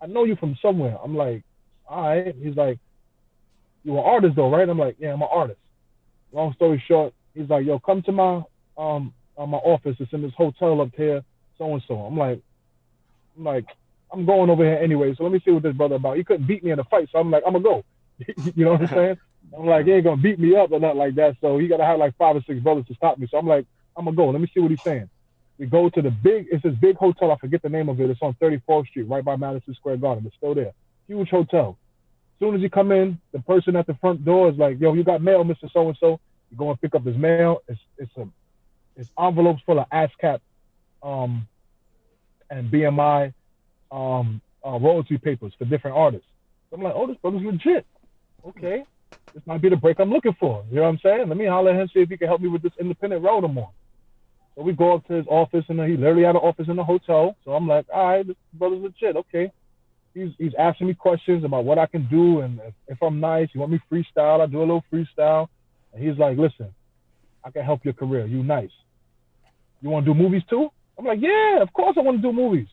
"I know you from somewhere." I'm like, "All right." He's like, "You an artist though, right?" I'm like, "Yeah, I'm an artist." Long story short, he's like, "Yo, come to my office. It's in this hotel up here, so and so." I'm like, I'm going over here anyway, so let me see what this brother about. He couldn't beat me in a fight, so I'm like, I'm gonna go. You know what I'm saying? I'm like, he ain't gonna beat me up or nothing like that, so he gotta have like 5 or 6 brothers to stop me. So I'm like, I'm gonna go. Let me see what he's saying. We go to it's this big hotel. I forget the name of it. It's on 34th Street, right by Madison Square Garden. It's still there. Huge hotel. As soon as you come in, the person at the front door is like, "Yo, you got mail, Mr. So-and-so." You go and pick up his mail. It's envelopes full of ASCAP and BMI royalty papers for different artists. So I'm like, "Oh, this brother's legit. Okay, this might be the break I'm looking for." You know what I'm saying? Let me holler at him, see if he can help me with this independent road I'm on. So we go up to his office, and he literally had an office in the hotel. So I'm like, "All right, this brother's legit. Okay." he's asking me questions about what I can do, and if I'm nice, you want me freestyle, I do a little freestyle. And he's like, listen, I can help your career. You nice. You want to do movies too? I'm like, yeah, of course I want to do movies.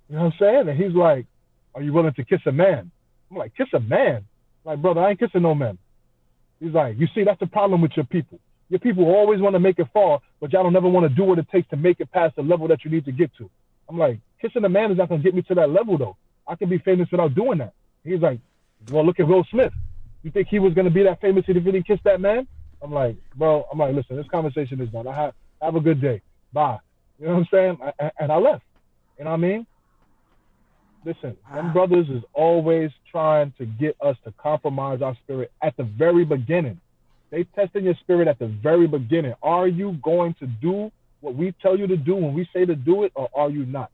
You know what I'm saying? And he's like, are you willing to kiss a man? I'm like, kiss a man? I'm like, brother, I ain't kissing no man. He's like, you see, that's the problem with your people. Your people always want to make it far, but y'all don't never want to do what it takes to make it past the level that you need to get to. I'm like, kissing a man is not going to get me to that level, though. I can be famous without doing that. He's like, well, look at Will Smith. You think he was going to be that famous if he didn't kiss that man? I'm like, bro, listen, this conversation is done. Have a good day. Bye. You know what I'm saying? And I left. You know what I mean? Listen, them brothers is always trying to get us to compromise our spirit at the very beginning. They testing your spirit at the very beginning. Are you going to do what we tell you to do when we say to do it, or are you not?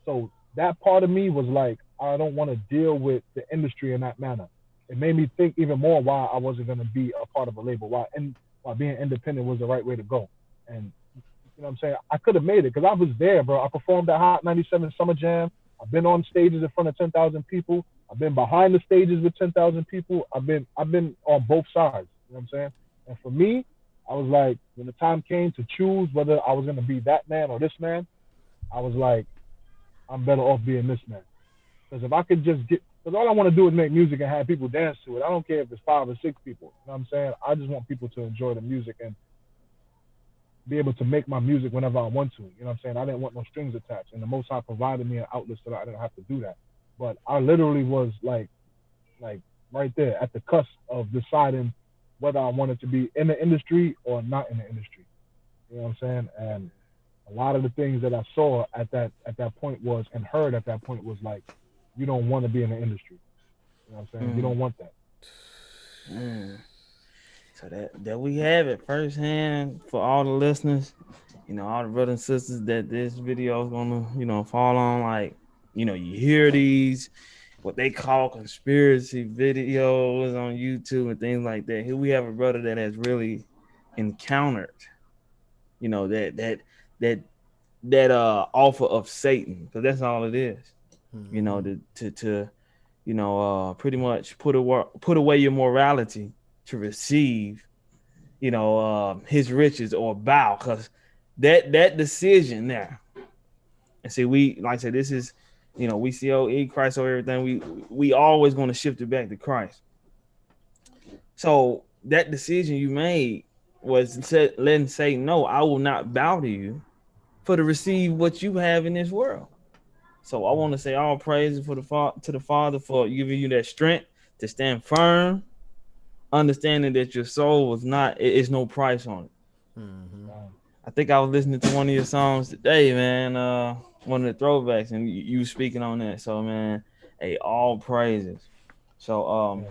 So that part of me was like, I don't want to deal with the industry in that manner. It made me think even more why I wasn't going to be a part of a label, why being independent was the right way to go. And you know what I'm saying? I could have made it because I was there, bro. I performed at Hot 97 Summer Jam. I've been on stages in front of 10,000 people. I've been behind the stages with 10,000 people. I've been on both sides. You know what I'm saying? And for me, I was like, when the time came to choose whether I was going to be that man or this man, I was like, I'm better off being this man. Because if I could just because all I want to do is make music and have people dance to it. I don't care if it's 5 or 6 people. You know what I'm saying? I just want people to enjoy the music and be able to make my music whenever I want to. You know what I'm saying? I didn't want no strings attached. And the Most High provided me an outlet so that I didn't have to do that. But I literally was like right there at the cusp of deciding whether I wanted to be in the industry or not in the industry. You know what I'm saying? And a lot of the things that I saw at that point was, and heard at that point was like, you don't want to be in the industry. You know what I'm saying? You don't want that. So that we have it firsthand for all the listeners, all the brothers and sisters that this video is gonna, fall on. Like, you hear these what they call conspiracy videos on YouTube and things like that. Here we have a brother that has really encountered, that offer of Satan, because that's all it is. To pretty much put away your morality to receive, his riches or bow, because that decision there. And see, we like I said, this is, we see Christ over everything. We always going to shift it back to Christ. So that decision you made was letting Satan know, I will not bow to you for to receive what you have in this world. So I want to say all praises to the Father for giving you that strength to stand firm, understanding that your soul is no price on it. Mm-hmm. I think I was listening to one of your songs today, man. One of the throwbacks, and you speaking on that. So, man, all praises. So,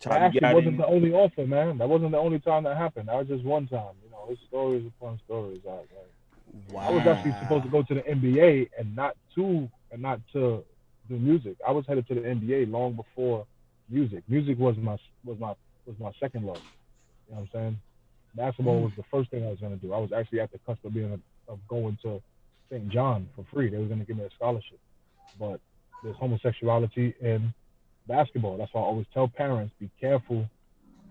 that actually wasn't the only offer, man. That wasn't the only time that happened. That was just one time. His stories are fun stories. Wow. I was actually supposed to go to the NBA and not to do music. I was headed to the NBA long before music. Music was my second love. You know what I'm saying? Basketball was the first thing I was going to do. I was actually at the cusp of going to St. John for free. They were going to give me a scholarship. But there's homosexuality in basketball. That's why I always tell parents, be careful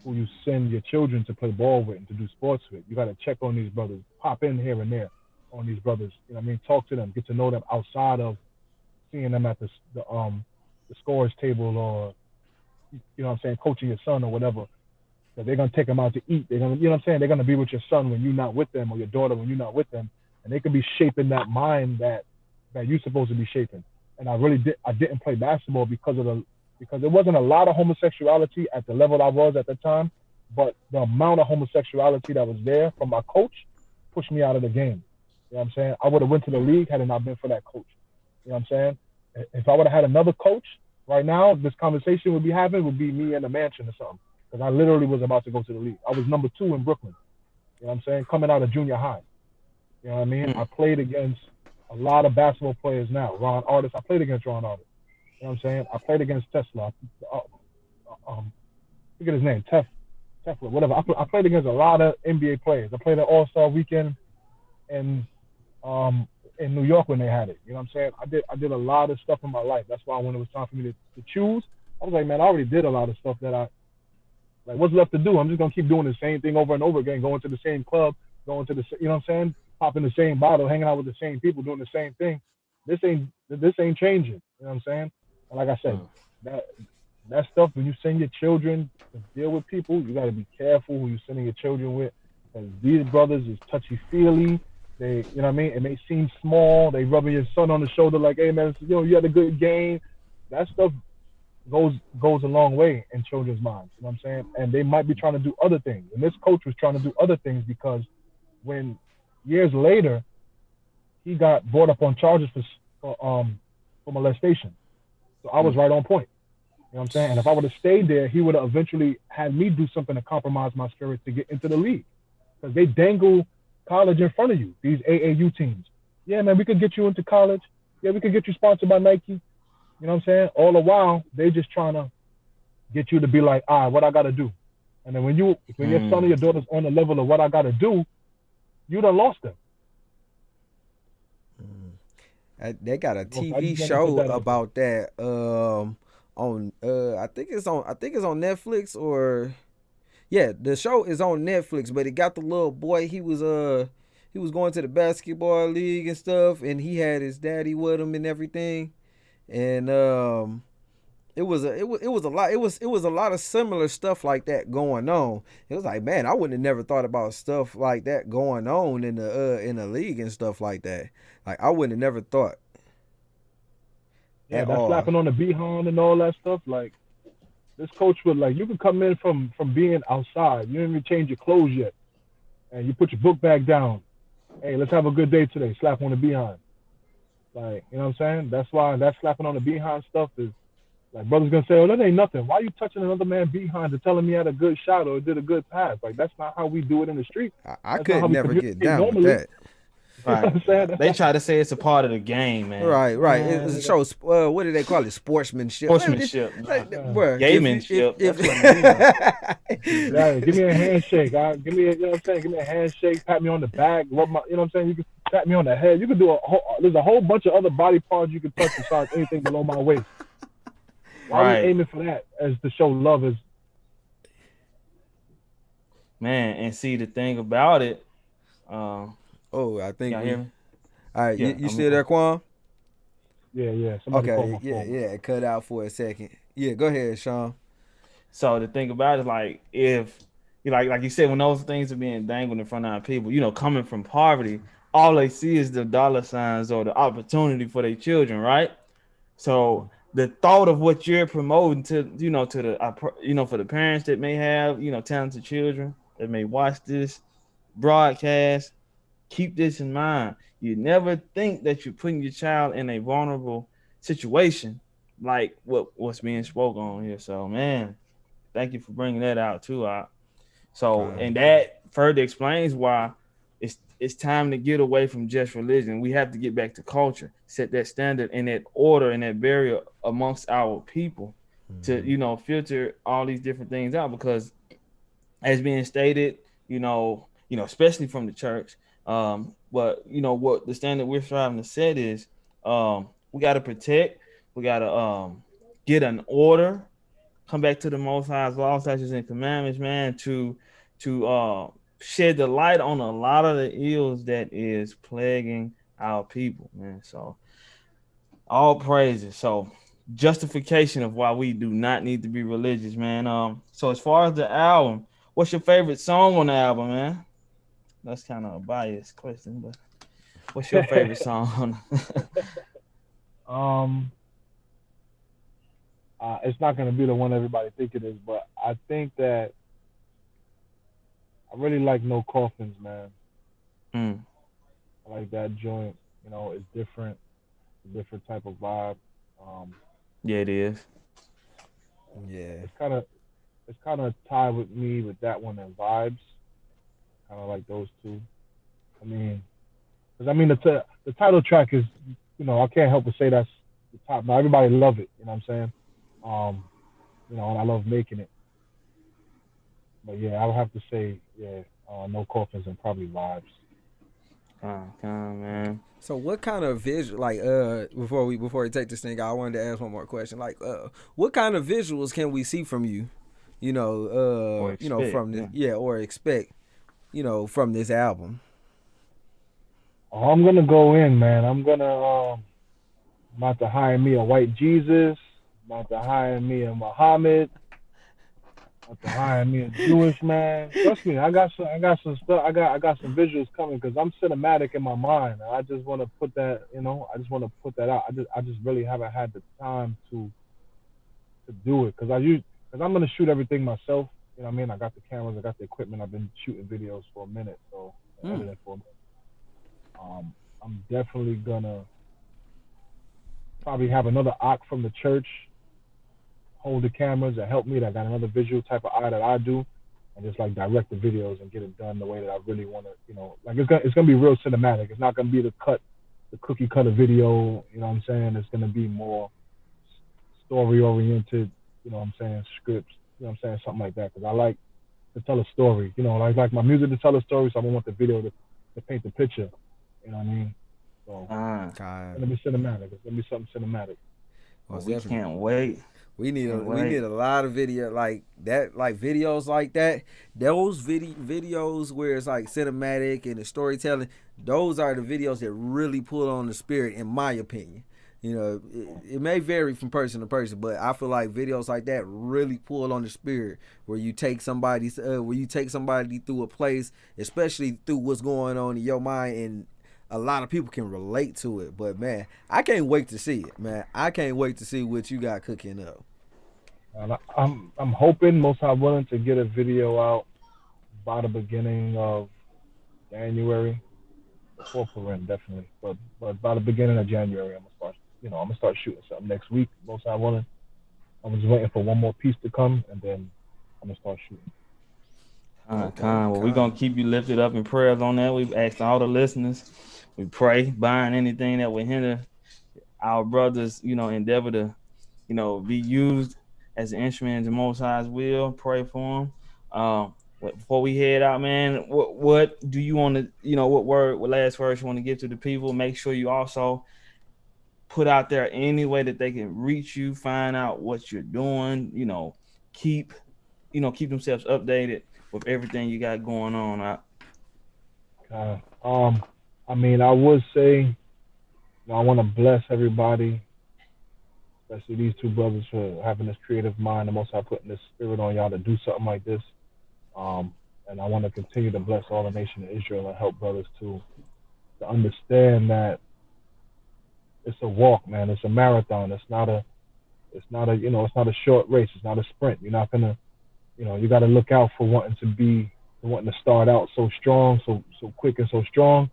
who you send your children to play ball with and to do sports with. You got to check on these brothers. Pop in here and there on these brothers. You know what I mean? Talk to them. Get to know them outside of seeing them at the scores table, or, you know what I'm saying, coaching your son or whatever. That they're going to take them out to eat. They're going to, you know what I'm saying? They're going to be with your son when you're not with them, or your daughter when you're not with them. And they could be shaping that mind that you're supposed to be shaping. And I didn't play basketball because there wasn't a lot of homosexuality at the level I was at the time, but the amount of homosexuality that was there from my coach pushed me out of the game. You know what I'm saying? I would have went to the league had it not been for that coach. You know what I'm saying? If I would have had another coach right now, this conversation would be me in a mansion or something. Because I literally was about to go to the league. I was number 2 in Brooklyn. You know what I'm saying? Coming out of junior high. You know what I mean? I played against a lot of basketball players now. Ron Artist. I played against Ron Artist. You know what I'm saying? I played against Tesla. Forget his name. Tesla, whatever. I played against a lot of NBA players. I played an All-Star weekend in in New York when they had it. You know what I'm saying? I did a lot of stuff in my life. That's why when it was time for me to choose, I was like, man, I already did a lot of stuff that I like. What's left to do? I'm just gonna keep doing the same thing over and over again, going to the same club, going to the, you know what I'm saying, popping the same bottle, hanging out with the same people, doing the same thing. This ain't changing. You know what I'm saying? And like I said, that that stuff when you send your children to deal with people, you got to be careful who you're sending your children with, because these brothers is touchy feely. They, you know what I mean? It may seem small. They rubbing your son on the shoulder like, hey man, you know, you had a good game. That stuff goes a long way in children's minds. You know what I'm saying? And they might be trying to do other things. And this coach was trying to do other things because when years later he got brought up on charges for molestation. So I was right on point. You know what I'm saying? And if I would have stayed there, he would have eventually had me do something to compromise my spirit to get into the league. Because they dangle college in front of you, these AAU teams. Yeah, man, we could get you into college. Yeah, we could get you sponsored by Nike. You know what I'm saying? All the while, they just trying to get you to be like, all right, what I got to do. And then when your son or your daughter's on the level of what I got to do, you done lost them. They got a TV show about that on I think it's on Netflix, or yeah, the show is on Netflix, but it got the little boy. He was going to the basketball league and stuff, and he had his daddy with him and everything. And it was a lot of similar stuff like that going on. It was like, man, I wouldn't have never thought about stuff like that going on in the league and stuff like that. Like, I wouldn't have never thought. Yeah, that slapping on the behind and all that stuff. Like, this coach would, like, you could come in from being outside. You didn't even change your clothes yet, and you put your book bag down. Hey, let's have a good day today. Slap on the behind. Like, you know what I'm saying? That's why that slapping on the behind stuff is, like, brothers gonna say, oh, that ain't nothing. Why are you touching another man behind to telling me he had a good shot or did a good pass? Like, that's not how we do it in the street. I could never get down with that. Right. They try to say it's a part of the game, man. Right. It's a show. What do they call it? Sportsmanship. Sportsmanship. Gamemanship. Yeah, give me a handshake. Give me, you know what I'm saying? Give me a handshake. Pat me on the back. Rub my, you know what I'm saying? You can pat me on the head. You can do there's a whole bunch of other body parts you can touch besides anything below my waist. Why are we aiming for that as to show love is? Man, and see the thing about it. I think. Y'all hear me? All right, you still there, Quan? Yeah. Okay, yeah, cut out for a second. Yeah, go ahead, Sean. So the thing about it is, like, if you like you said, when those things are being dangled in front of our people, you know, coming from poverty, all they see is the dollar signs or the opportunity for their children, right? So the thought of what you're promoting to for the parents that may have, you know, talented children that may watch this broadcast, keep this in mind. You never think that you're putting your child in a vulnerable situation like what's being spoke on here. So, man, thank you for bringing that out too. And that further explains why it's time to get away from just religion. We have to get back to culture, set that standard and that order and that barrier amongst our people to, you know, filter all these different things out, because as being stated, you know, especially from the church, but you know what the standard we're striving to set is, we got to protect, we got to get an order, come back to the Most High's law, statutes, and commandments, man, to shed the light on a lot of the ills that is plaguing our people, man. So all praises. So justification of why we do not need to be religious, man. So as far as the album, what's your favorite song on the album, man? That's kind of a biased question, but what's your favorite song? It's not going to be the one everybody think it is, but I think that I really like No Coffins, man. I like that joint. You know, it's different, a different type of vibe. Yeah, it is. Yeah, it's kind of tied with me with that one and Vibes. Kind of like those two. I mean, because the title track is, you know, I can't help but say that's the top. Now everybody love it. You know what I'm saying? You know, and I love making it. But yeah, I would have to say, No Coffins and probably Vibes. Man. So what kind of visual, like, before we take this thing out, I wanted to ask one more question. Like, what kind of visuals can we see from you? Or expect, from this, or expect, from this album. Oh, I'm gonna go in, man. I'm about to hire me a white Jesus. About to hire me a Muhammad. About to hire me a Jewish man. Trust me, I got some stuff. I got some visuals coming because I'm cinematic in my mind. I just want to put that, I just want to put that out. I just really haven't had the time to do it because I'm gonna shoot everything myself. You know what I mean? I got the cameras, I got the equipment. I've been shooting videos for a minute, so editing for a minute. I'm definitely gonna probably have another ock from the church hold the cameras and help me. That got another visual type of eye that I do, and just like direct the videos and get it done the way that I really want to. Like it's gonna be real cinematic. It's not gonna be the cookie cutter video. You know what I'm saying? It's gonna be more story oriented. You know what I'm saying? Scripts. You know what I'm saying? Something like that. Because I like to tell a story. I like my music to tell a story, so I want the video to paint the picture. You know what I mean? So it's gonna be cinematic. It's gonna be something cinematic. Well, we can't wait. We need a lot of video like that, like videos like that. Those videos where it's like cinematic and the storytelling. Those are the videos that really pull on the spirit, in my opinion. It may vary from person to person, but I feel like videos like that really pull on the spirit, where you take somebody through a place, especially through what's going on in your mind, and a lot of people can relate to it. But man, I can't wait to see it, man. I can't wait to see what you got cooking up. And I'm hoping, most I'm willing, to get a video out by the beginning of January. Before Purim, definitely, but by the beginning of January, I'm gonna start shooting something next week. Most I'm willing. I'm just waiting for one more piece to come, and then I'm gonna start shooting. Well, we're gonna keep you lifted up in prayers on that. We've asked all the listeners. We pray, bind anything that would hinder our brothers, endeavor to, be used as an instrument in the Most High's will. Pray for them. Before we head out, man, what do you want to, what last words you want to give to the people? Make sure you also put out there any way that they can reach you, find out what you're doing, keep themselves updated with everything you got going on. I would say, I want to bless everybody, especially these two brothers, for having this creative mind, and Most High putting this spirit on y'all to do something like this. And I want to continue to bless all the nation of Israel and help brothers to understand that it's a walk, man. It's a marathon. It's not a short race. It's not a sprint. You're not gonna, you got to look out for wanting to start out so strong, so quick and so strong,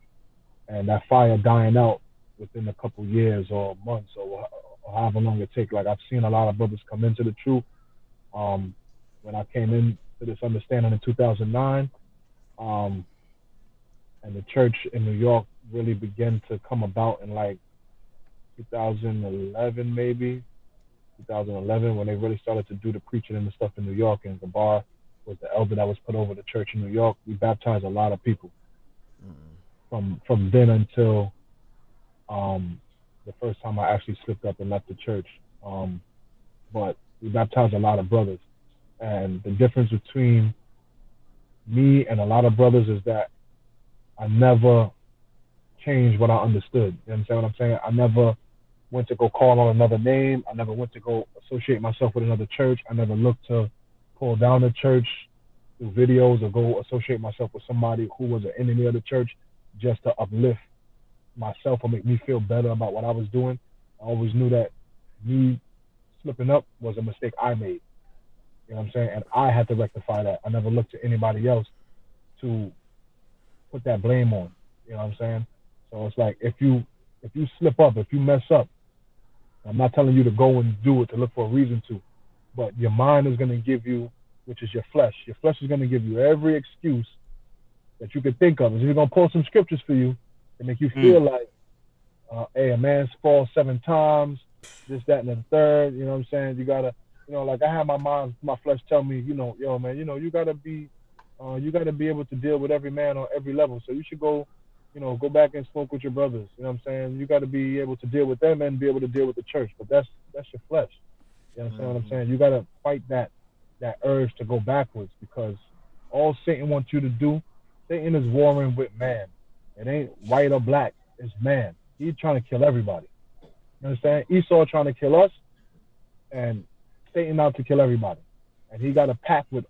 and that fire dying out within a couple years or months or however long it takes. Like, I've seen a lot of brothers come into the truth. When I came into this understanding in 2009, and the church in New York really began to come about in like 2011, maybe 2011, when they really started to do the preaching and the stuff in New York. And Gabar was the elder that was put over the church in New York. We baptized a lot of people from then until the first time I actually slipped up and left the church. But we baptized a lot of brothers. And the difference between me and a lot of brothers is that I never changed what I understood. You understand what I'm saying? I never went to go call on another name. I never went to go associate myself with another church. I never looked to pull down the church through videos or go associate myself with somebody who was an enemy of the church just to uplift myself or make me feel better about what I was doing. I always knew that me slipping up was a mistake I made. You know what I'm saying? And I had to rectify that. I never looked to anybody else to put that blame on. You know what I'm saying? So it's like, if you slip up, if you mess up, I'm not telling you to go and do it to look for a reason to, but your mind is going to give you, which is your flesh. Your flesh is going to give you every excuse that you could think of. Is you're going to pull some scriptures for you to make you feel like, hey, a man's falls 7 times, this, that, and the third. You know what I'm saying? You got to, like, I had my flesh tell me, yo, man, you got to be able to deal with every man on every level. So you should go go back and smoke with your brothers. You know what I'm saying? You got to be able to deal with them and be able to deal with the church. But that's your flesh. You understand what I'm saying? You got to fight that urge to go backwards, because all Satan wants you to do, Satan is warring with man. It ain't white or black. It's man. He's trying to kill everybody. You understand? Esau trying to kill us, and Satan out to kill everybody. And he got a pact with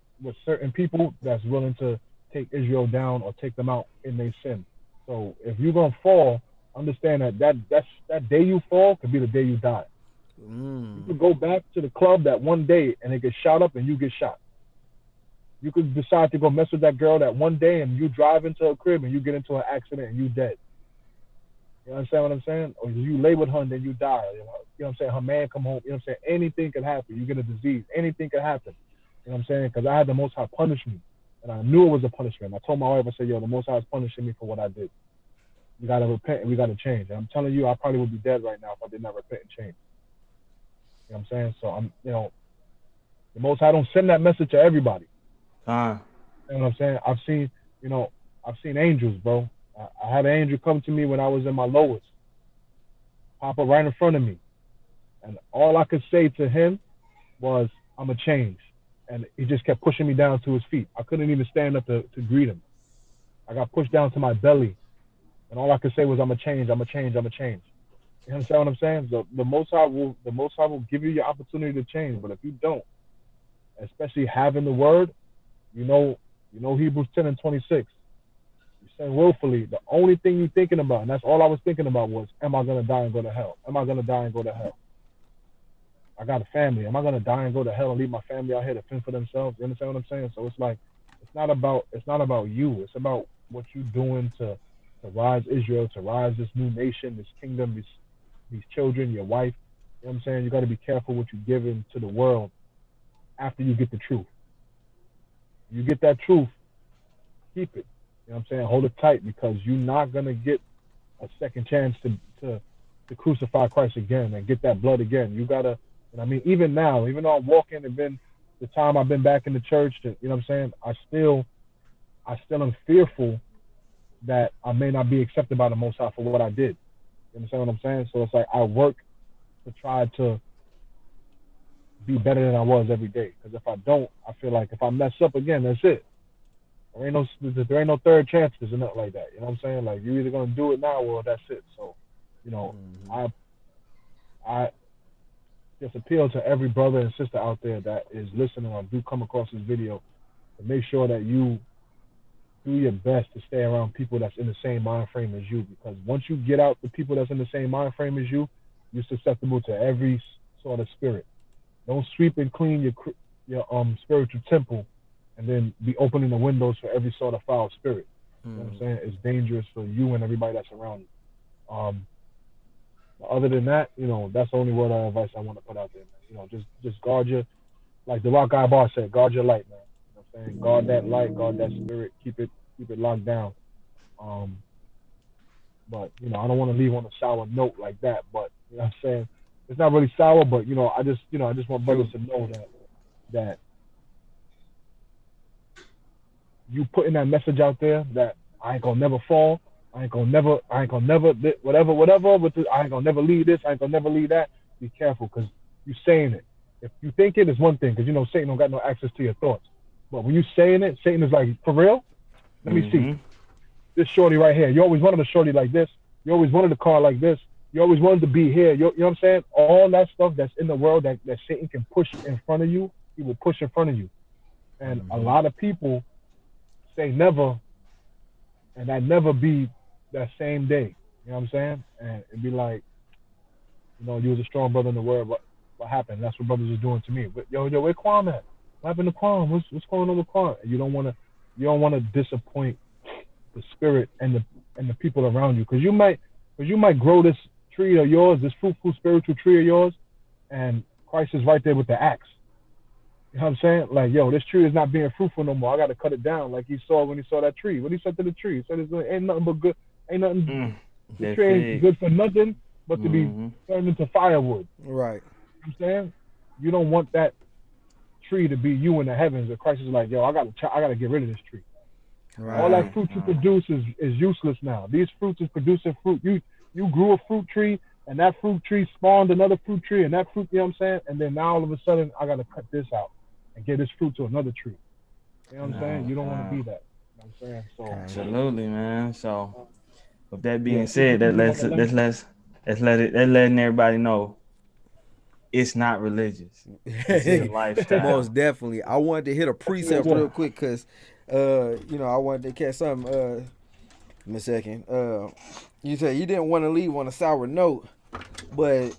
certain people that's willing to take Israel down or take them out in their sin. So if you're gonna fall, understand that day you fall could be the day you die. You could go back to the club that one day and it gets shot up and you get shot. You could decide to go mess with that girl that one day and you drive into a crib and you get into an accident and you dead. You understand what I'm saying? Or you lay with her and then you die. You know what I'm saying? Her man come home. You know what I'm saying? Anything could happen. You get a disease. Anything could happen. You know what I'm saying? Because I had the Most High punish me. And I knew it was a punishment. I told my wife, I said, yo, the Most High is punishing me for what I did. We got to repent and we got to change. And I'm telling you, I probably would be dead right now if I did not repent and change. You know what I'm saying? So the Most High don't send that message to everybody. You know what I'm saying? I've seen angels, bro. I had an angel come to me when I was in my lowest, pop up right in front of me. And all I could say to him was, I'm going to change. And he just kept pushing me down to his feet. I couldn't even stand up to greet him. I got pushed down to my belly. And all I could say was, I'm going to change, I'm going to change, I'm going to change. You understand what I'm saying? The Most High will give you your opportunity to change. But if you don't, especially having the word, you know Hebrews 10 and 26. You sin willfully. The only thing you're thinking about, and that's all I was thinking about, was, am I going to die and go to hell? Am I going to die and go to hell? I got a family. Am I going to die and go to hell and leave my family out here to fend for themselves? You understand what I'm saying? So it's like, it's not about you. It's about what you're doing to rise Israel, to rise this new nation, this kingdom, these children, your wife. You know what I'm saying? You got to be careful what you give into the world after you get the truth. You get that truth, keep it. You know what I'm saying? Hold it tight, because you're not going to get a second chance to crucify Christ again and get that blood again. You got to, I mean, even now, even though I'm walking, and been the time I've been back in the church, you know what I'm saying? I still am fearful that I may not be accepted by the Most High for what I did. You understand what I'm saying? So it's like I work to try to be better than I was every day. Because if I don't, I feel like if I mess up again, that's it. There ain't no third chances or nothing like that. You know what I'm saying? Like, you're either gonna do it now or that's it. So, I just appeal to every brother and sister out there that is listening or do come across this video to make sure that you do your best to stay around people that's in the same mind frame as you. Because once you get out the people that's in the same mind frame as you, you're susceptible to every sort of spirit. Don't sweep and clean your spiritual temple and then be opening the windows for every sort of foul spirit. You know what I'm saying? It's dangerous for you and everybody that's around you. Other than that, that's the only word of advice I want to put out there, man. Just guard your, like the Rock Guy Bar said, guard your light, man. You know what I'm saying? Guard that light, guard that spirit, keep it locked down. But I don't want to leave on a sour note like that. But you know what I'm saying? It's not really sour, but I just want brothers to know that you putting that message out there that I ain't gonna never fall, I ain't gonna never whatever with this, I ain't gonna never leave this, I ain't gonna never leave that. Be careful, because you saying it. If you think it is one thing, because Satan don't got no access to your thoughts. But when you saying it, Satan is like, for real? Let me see. This shorty right here. You always wanted a shorty like this. You always wanted a car like this. You always wanted to be here. You know what I'm saying? All that stuff that's in the world that Satan can push in front of you, he will push in front of you. And a lot of people say never, and that never be that same day. You know what I'm saying? And it'd be like, you was a strong brother in the world. What happened? That's what brothers is doing to me. But yo, where QAM at? What happened to QAM? What's going on with QAM? You don't want to disappoint the spirit and the people around you, because you might grow this tree of yours, this fruitful spiritual tree of yours, and Christ is right there with the axe. You know what I'm saying? Like, yo, this tree is not being fruitful no more. I got to cut it down, like he saw when he saw that tree. What he said to the tree? He said, ain't nothing but good. Ain't nothing. The tree ain't good for nothing but to be turned into firewood. Right. You know what I'm saying? You don't want that tree to be you in the heavens. And Christ is like, yo, I got to get rid of this tree. All that fruit you produce is useless now. These fruits is producing fruit. You grew a fruit tree, and that fruit tree spawned another fruit tree, and that fruit, you know what I'm saying? And then now all of a sudden, I got to cut this out and give this fruit to another tree. You know what I'm saying? You don't want to be that. You know what I'm saying? So absolutely, man. So with that being said, let's letting everybody know it's not religious. It's a lifestyle. Most definitely. I wanted to hit a precept real quick because I wanted to catch something. Give me a second. You said you didn't want to leave on a sour note, but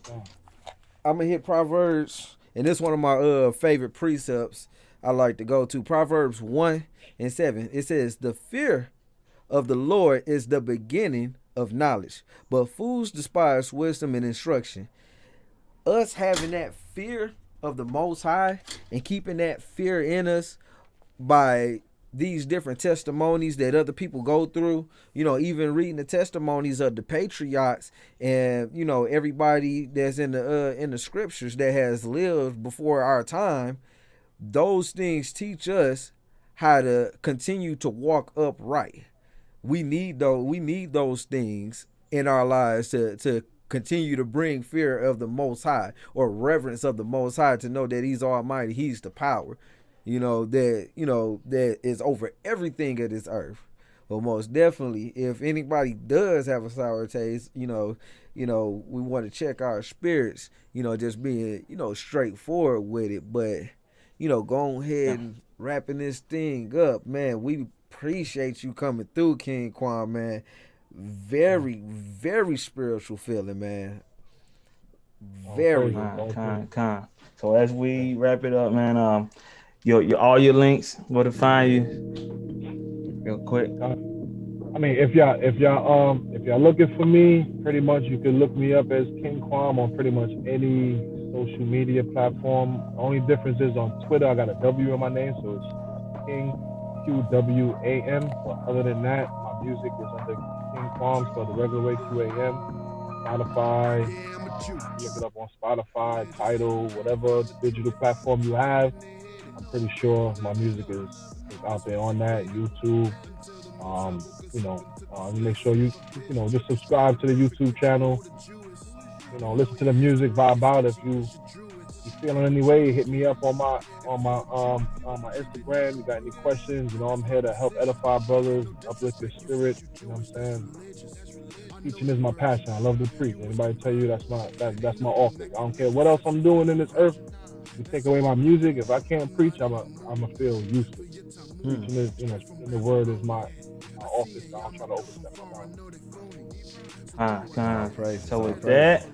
I'm gonna hit Proverbs, and this is one of my favorite precepts I like to go to. Proverbs 1:7. It says, "The fear of the Lord is the beginning of knowledge, but fools despise wisdom and instruction." Us having that fear of the Most High and keeping that fear in us by these different testimonies that other people go through, even reading the testimonies of the patriots and everybody that's in the scriptures that has lived before our time, those things teach us how to continue to walk upright. We need those things in our lives to continue to bring fear of the Most High or reverence of the Most High, to know that He's Almighty, He's the power, that is over everything of this earth. But most definitely, if anybody does have a sour taste, we want to check our spirits, just being, straightforward with it. But, go ahead and wrapping this thing up, man. We appreciate you coming through, King QAM, man. Very, very spiritual feeling, man. Very. Con. So as we wrap it up, man, your all your links, where to find you, real quick. I mean, if y'all looking for me, pretty much you can look me up as King QAM on pretty much any social media platform. The only difference is on Twitter, I got a W in my name, so it's King QWAM. But other than that, my music is under King QAM, spelled the regular way, QAM. Spotify, look it up on Spotify, Tidal, whatever digital platform you have. I'm pretty sure my music is out there on that. YouTube. Make sure you just subscribe to the YouTube channel. Listen to the music, vibe out. If you feeling any way, hit me up on my Instagram. You got any questions? I'm here to help edify brothers, uplift your spirit. You know what I'm saying? Teaching is my passion. I love to preach. Anybody tell you that's my office. I don't care what else I'm doing in this earth. You take away my music, if I can't preach, I'ma feel useless. Preaching is, in the word is my office. I don't try to overstep my boundaries. So with that,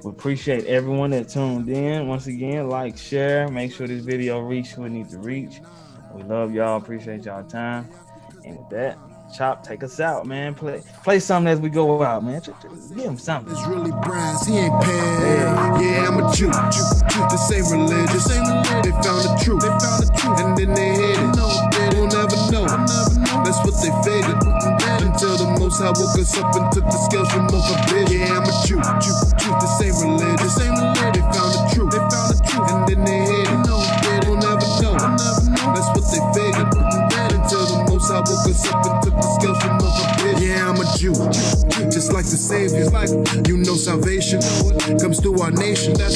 we appreciate everyone that tuned in. Once again, like, share, make sure this video reach who it needs to reach. We love y'all, appreciate y'all time. And with that, Chop, take us out, man. Play something as we go out, man. Give him something. It's really brass, he ain't paying. Yeah, I'm a Jew. This ain't religious. They found the truth. And then they hid it. We'll never know. That's what they figured. Until the Most High woke us up and took the scales from off a bitch. Yeah, I'm a Jew. This ain't religious. They found the truth. And then they hid it. We'll never know. That's what they figured. Until the Most High woke us up and took the scales from off a bitch. Yeah, I'm a Jew. Just like the Savior. Salvation comes through our nation.